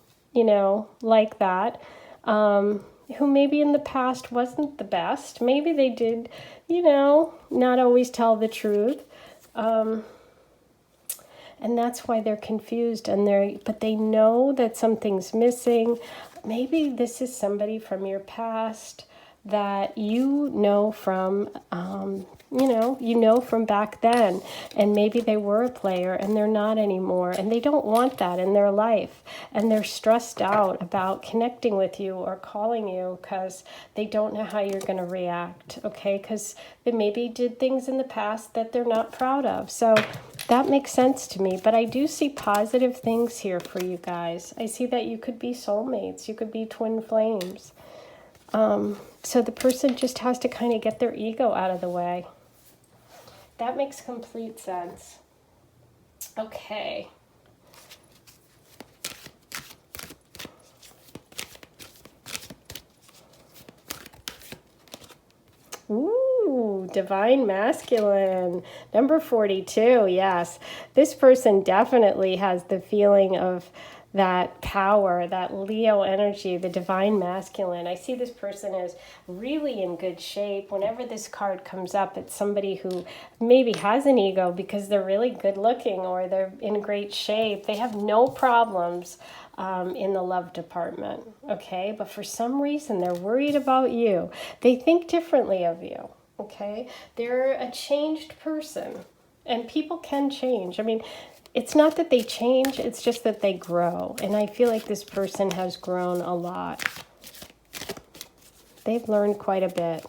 like that, who maybe in the past wasn't the best. Maybe they did, not always tell the truth. And that's why they're confused, but they know that something's missing. Maybe this is somebody from your past that you know from back then, and maybe they were a player and they're not anymore, and they don't want that in their life, and they're stressed out about connecting with you or calling you because they don't know how you're going to react, okay, because they maybe did things in the past that they're not proud of. So that makes sense to me, but I do see positive things here for you guys. I see that you could be soulmates, you could be twin flames. So the person just has to kind of get their ego out of the way. That makes complete sense. Okay. Ooh, divine masculine. Number 42, yes. This person definitely has the feeling of that power, that Leo energy, the divine masculine. I see this person is really in good shape. Whenever this card comes up, it's somebody who maybe has an ego because they're really good looking or they're in great shape. They have no problems in the love department, okay? But for some reason, they're worried about you. They think differently of you, okay? They're a changed person, and people can change. I mean, it's not that they change, it's just that they grow. And I feel like this person has grown a lot. They've learned quite a bit.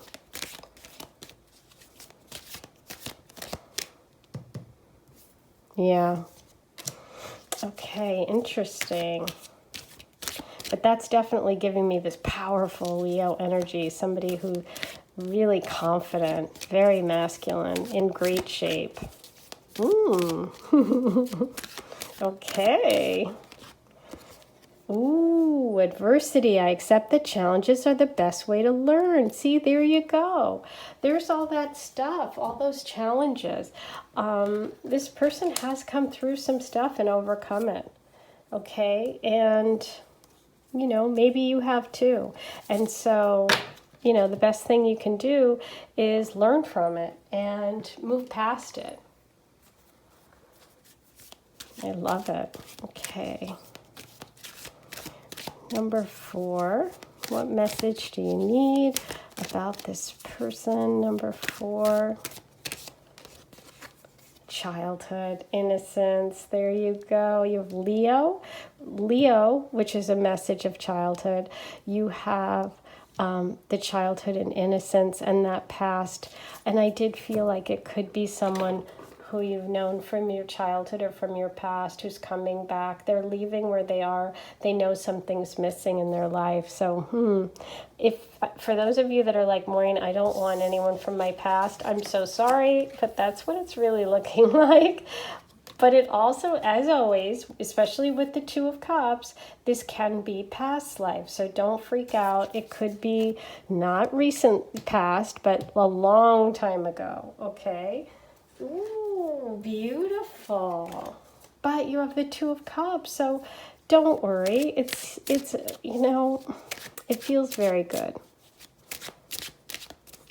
Yeah. Okay, interesting. But that's definitely giving me this powerful Leo energy. Somebody who really confident, very masculine, in great shape. Okay. Ooh, adversity. I accept that challenges are the best way to learn. See, there you go. There's all that stuff, all those challenges. This person has come through some stuff and overcome it. Okay, and, maybe you have too. And so, the best thing you can do is learn from it and move past it. I love it. Okay. Number 4, what message do you need about this person. Number 4. Childhood, innocence. There you go. You have Leo. Leo, which is a message of childhood. You have the childhood and innocence and that past. And I did feel like it could be someone who you've known from your childhood or from your past who's coming back. They're leaving where they are. They know something's missing in their life. So, if for those of you that are like, Maureen, I don't want anyone from my past, I'm so sorry, but that's what it's really looking like. But it also, as always, especially with the 2 of Cups, this can be past life. So don't freak out. It could be not recent past, but a long time ago, okay? Ooh, beautiful. But you have the 2 of Cups, so don't worry. It's you know, it feels very good.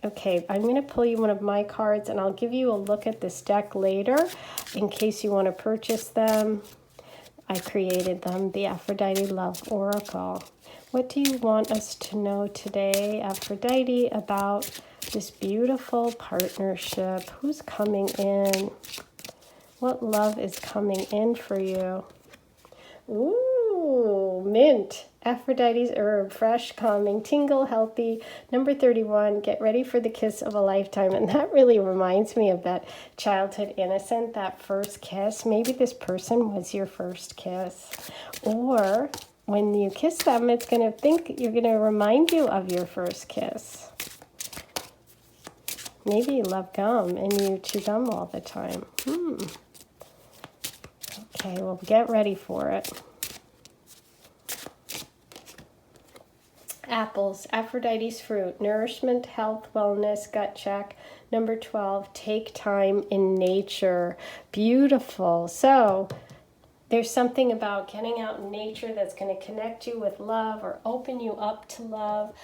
Okay, I'm going to pull you one of my cards, and I'll give you a look at this deck later in case you want to purchase them. I created them, the Aphrodite Love Oracle. What do you want us to know today, Aphrodite, about this beautiful partnership? Who's coming in? What love is coming in for you? Ooh, mint. Aphrodite's herb, fresh, calming, tingle, healthy. Number 31, get ready for the kiss of a lifetime. And that really reminds me of that childhood innocent, that first kiss. Maybe this person was your first kiss. Or when you kiss them, it's going to you're going to remind you of your first kiss. Maybe you love gum and you chew gum all the time. Okay, well, get ready for it. Apples, Aphrodite's fruit, nourishment, health, wellness, gut check. Number 12, take time in nature. Beautiful. So there's something about getting out in nature that's going to connect you with love or open you up to love.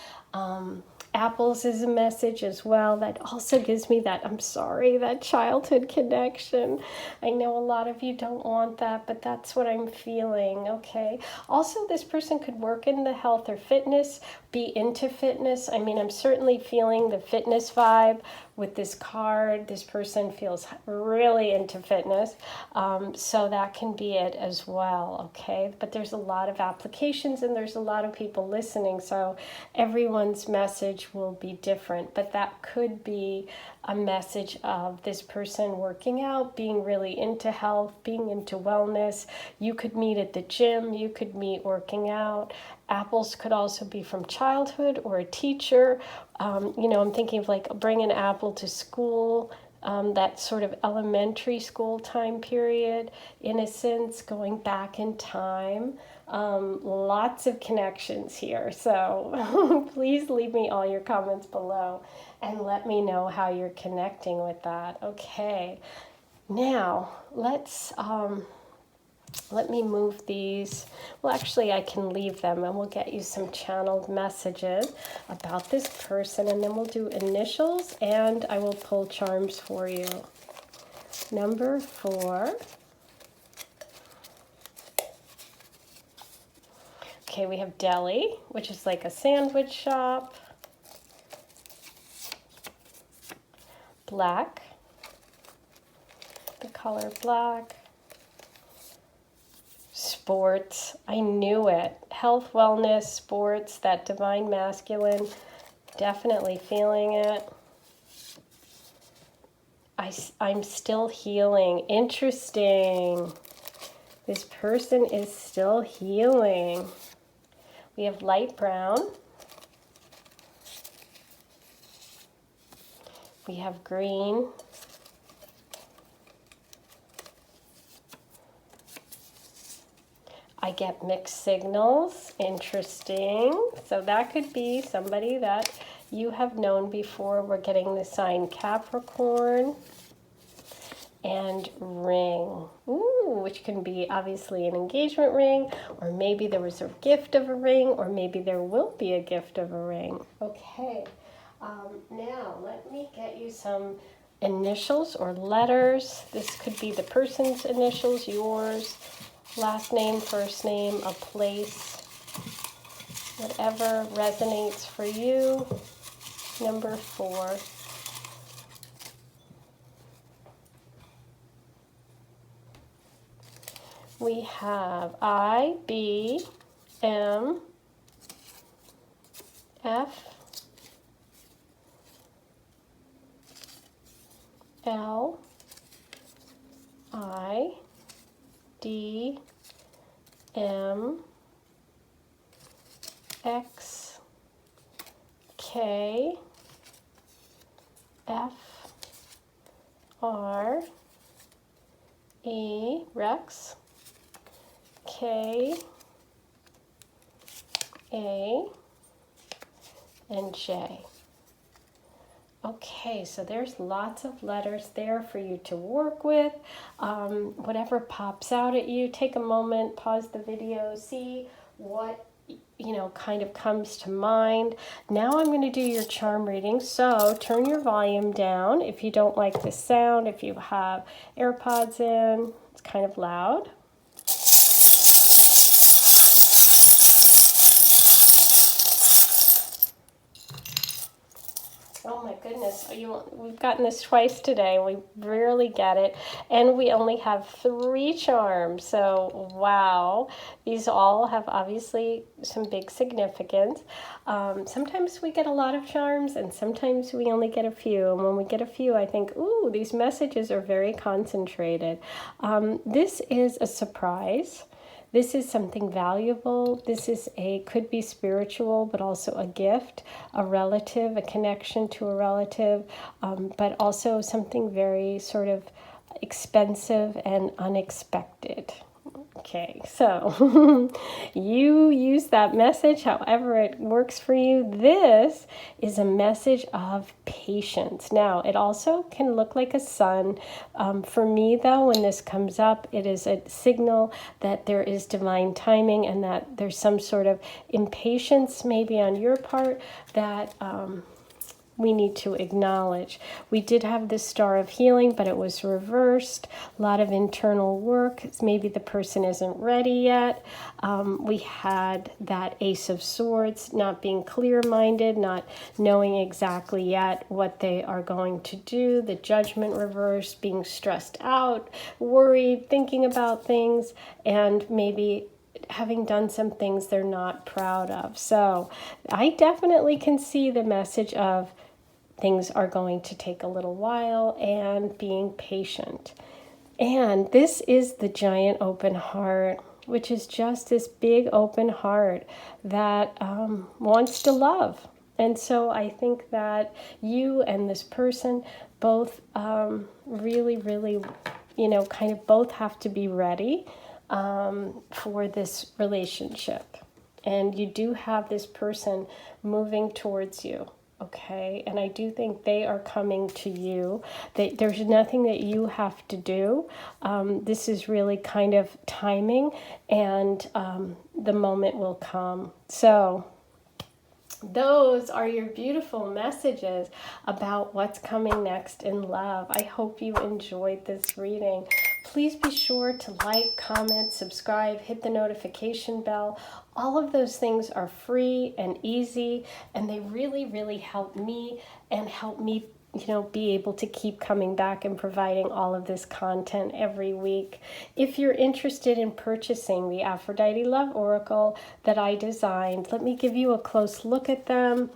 Apples is a message as well that also gives me that, I'm sorry, that childhood connection. I know a lot of you don't want that, but that's what I'm feeling, okay? Also, this person could work in the health or fitness, be into fitness. I mean, I'm certainly feeling the fitness vibe with this card. This person feels really into fitness, so that can be it as well, okay? But there's a lot of applications and there's a lot of people listening, so everyone's message will be different, but that could be a message of this person working out, being really into health, being into wellness. You could meet at the gym, you could meet working out. Apples could also be from childhood or a teacher. You know, I'm thinking of like bring an apple to school, that sort of elementary school time period, innocence, going back in time. Lots of connections here, so please leave me all your comments below and let me know how you're connecting with that. Okay, now let me move these. Well, actually, I can leave them and we'll get you some channeled messages about this person, and then we'll do initials and I will pull charms for you. Number 4. Okay, we have deli, which is like a sandwich shop. Black, the color black. Sports, I knew it. Health, wellness, sports, that divine masculine, definitely feeling it. I'm still healing. Interesting. This person is still healing. We have light brown. We have green. I get mixed signals. Interesting. So that could be somebody that you have known before. We're getting the sign Capricorn. And ring. Ooh, which can be obviously an engagement ring, or maybe there was a gift of a ring, or maybe there will be a gift of a ring. Okay, now let me get you some initials or letters. This could be the person's initials, yours, last name, first name, a place, whatever resonates for you. Number 4. We have I, B, M, F, L, I, D, M, X, K, F, R, E, Rex, K, A, and J. Okay, so there's lots of letters there for you to work with. Whatever pops out at you, take a moment, pause the video, see what kind of comes to mind. Now I'm going to do your charm reading, so turn your volume down if you don't like the sound. If you have AirPods in, it's kind of loud. Oh my goodness, we've gotten this twice today. We rarely get it. And we only have 3 charms. So, wow. These all have obviously some big significance. Sometimes we get a lot of charms and sometimes we only get a few. And when we get a few, I think, ooh, these messages are very concentrated. This is a surprise. This is something valuable. This is could be spiritual, but also a gift, a relative, a connection to a relative, but also something very sort of expensive and unexpected. Okay, so you use that message however it works for you. This is a message of patience. Now, it also can look like a sun. For me, though, when this comes up, it is a signal that there is divine timing and that there's some sort of impatience maybe on your part that we need to acknowledge. We did have this star of healing, but it was reversed. A lot of internal work. Maybe the person isn't ready yet. We had that Ace of Swords, not being clear-minded, not knowing exactly yet what they are going to do. The Judgment reversed, being stressed out, worried, thinking about things, and maybe having done some things they're not proud of. So I definitely can see the message of things are going to take a little while and being patient. And this is the giant open heart, which is just this big open heart that wants to love. And so I think that you and this person both really, kind of both have to be ready for this relationship. And you do have this person moving towards you. Okay, and I do think they are coming to you. There's nothing that you have to do. This is really kind of timing, and the moment will come. So those are your beautiful messages about what's coming next in love. I hope you enjoyed this reading. Please be sure to like, comment, subscribe, hit the notification bell. All of those things are free and easy, and they really, really help me and help me be able to keep coming back and providing all of this content every week. If you're interested in purchasing the Aphrodite Love Oracle that I designed, let me give you a close look at them.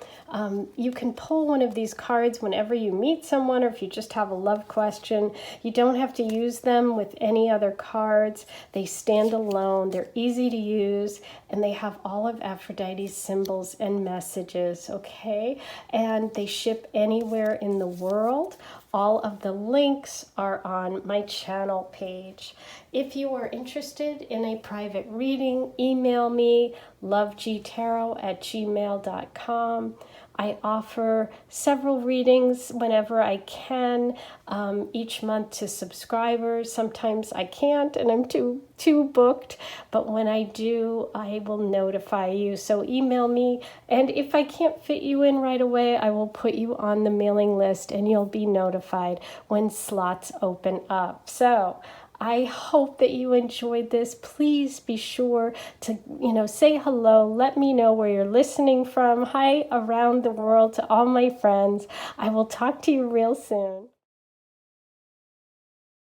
You can pull one of these cards whenever you meet someone or if you just have a love question. You don't have to use them with any other cards. They stand alone. They're easy to use, and they have all of Aphrodite's symbols and messages, okay? And they ship anywhere in the world. All of the links are on my channel page. If you are interested in a private reading, email me, lovegtarot@gmail.com. I offer several readings whenever I can each month to subscribers. Sometimes I can't and I'm too booked, but when I do, I will notify you. So email me, and if I can't fit you in right away, I will put you on the mailing list and you'll be notified when slots open up. So I hope that you enjoyed this. Please be sure to, say hello. Let me know where you're listening from. Hi around the world to all my friends. I will talk to you real soon.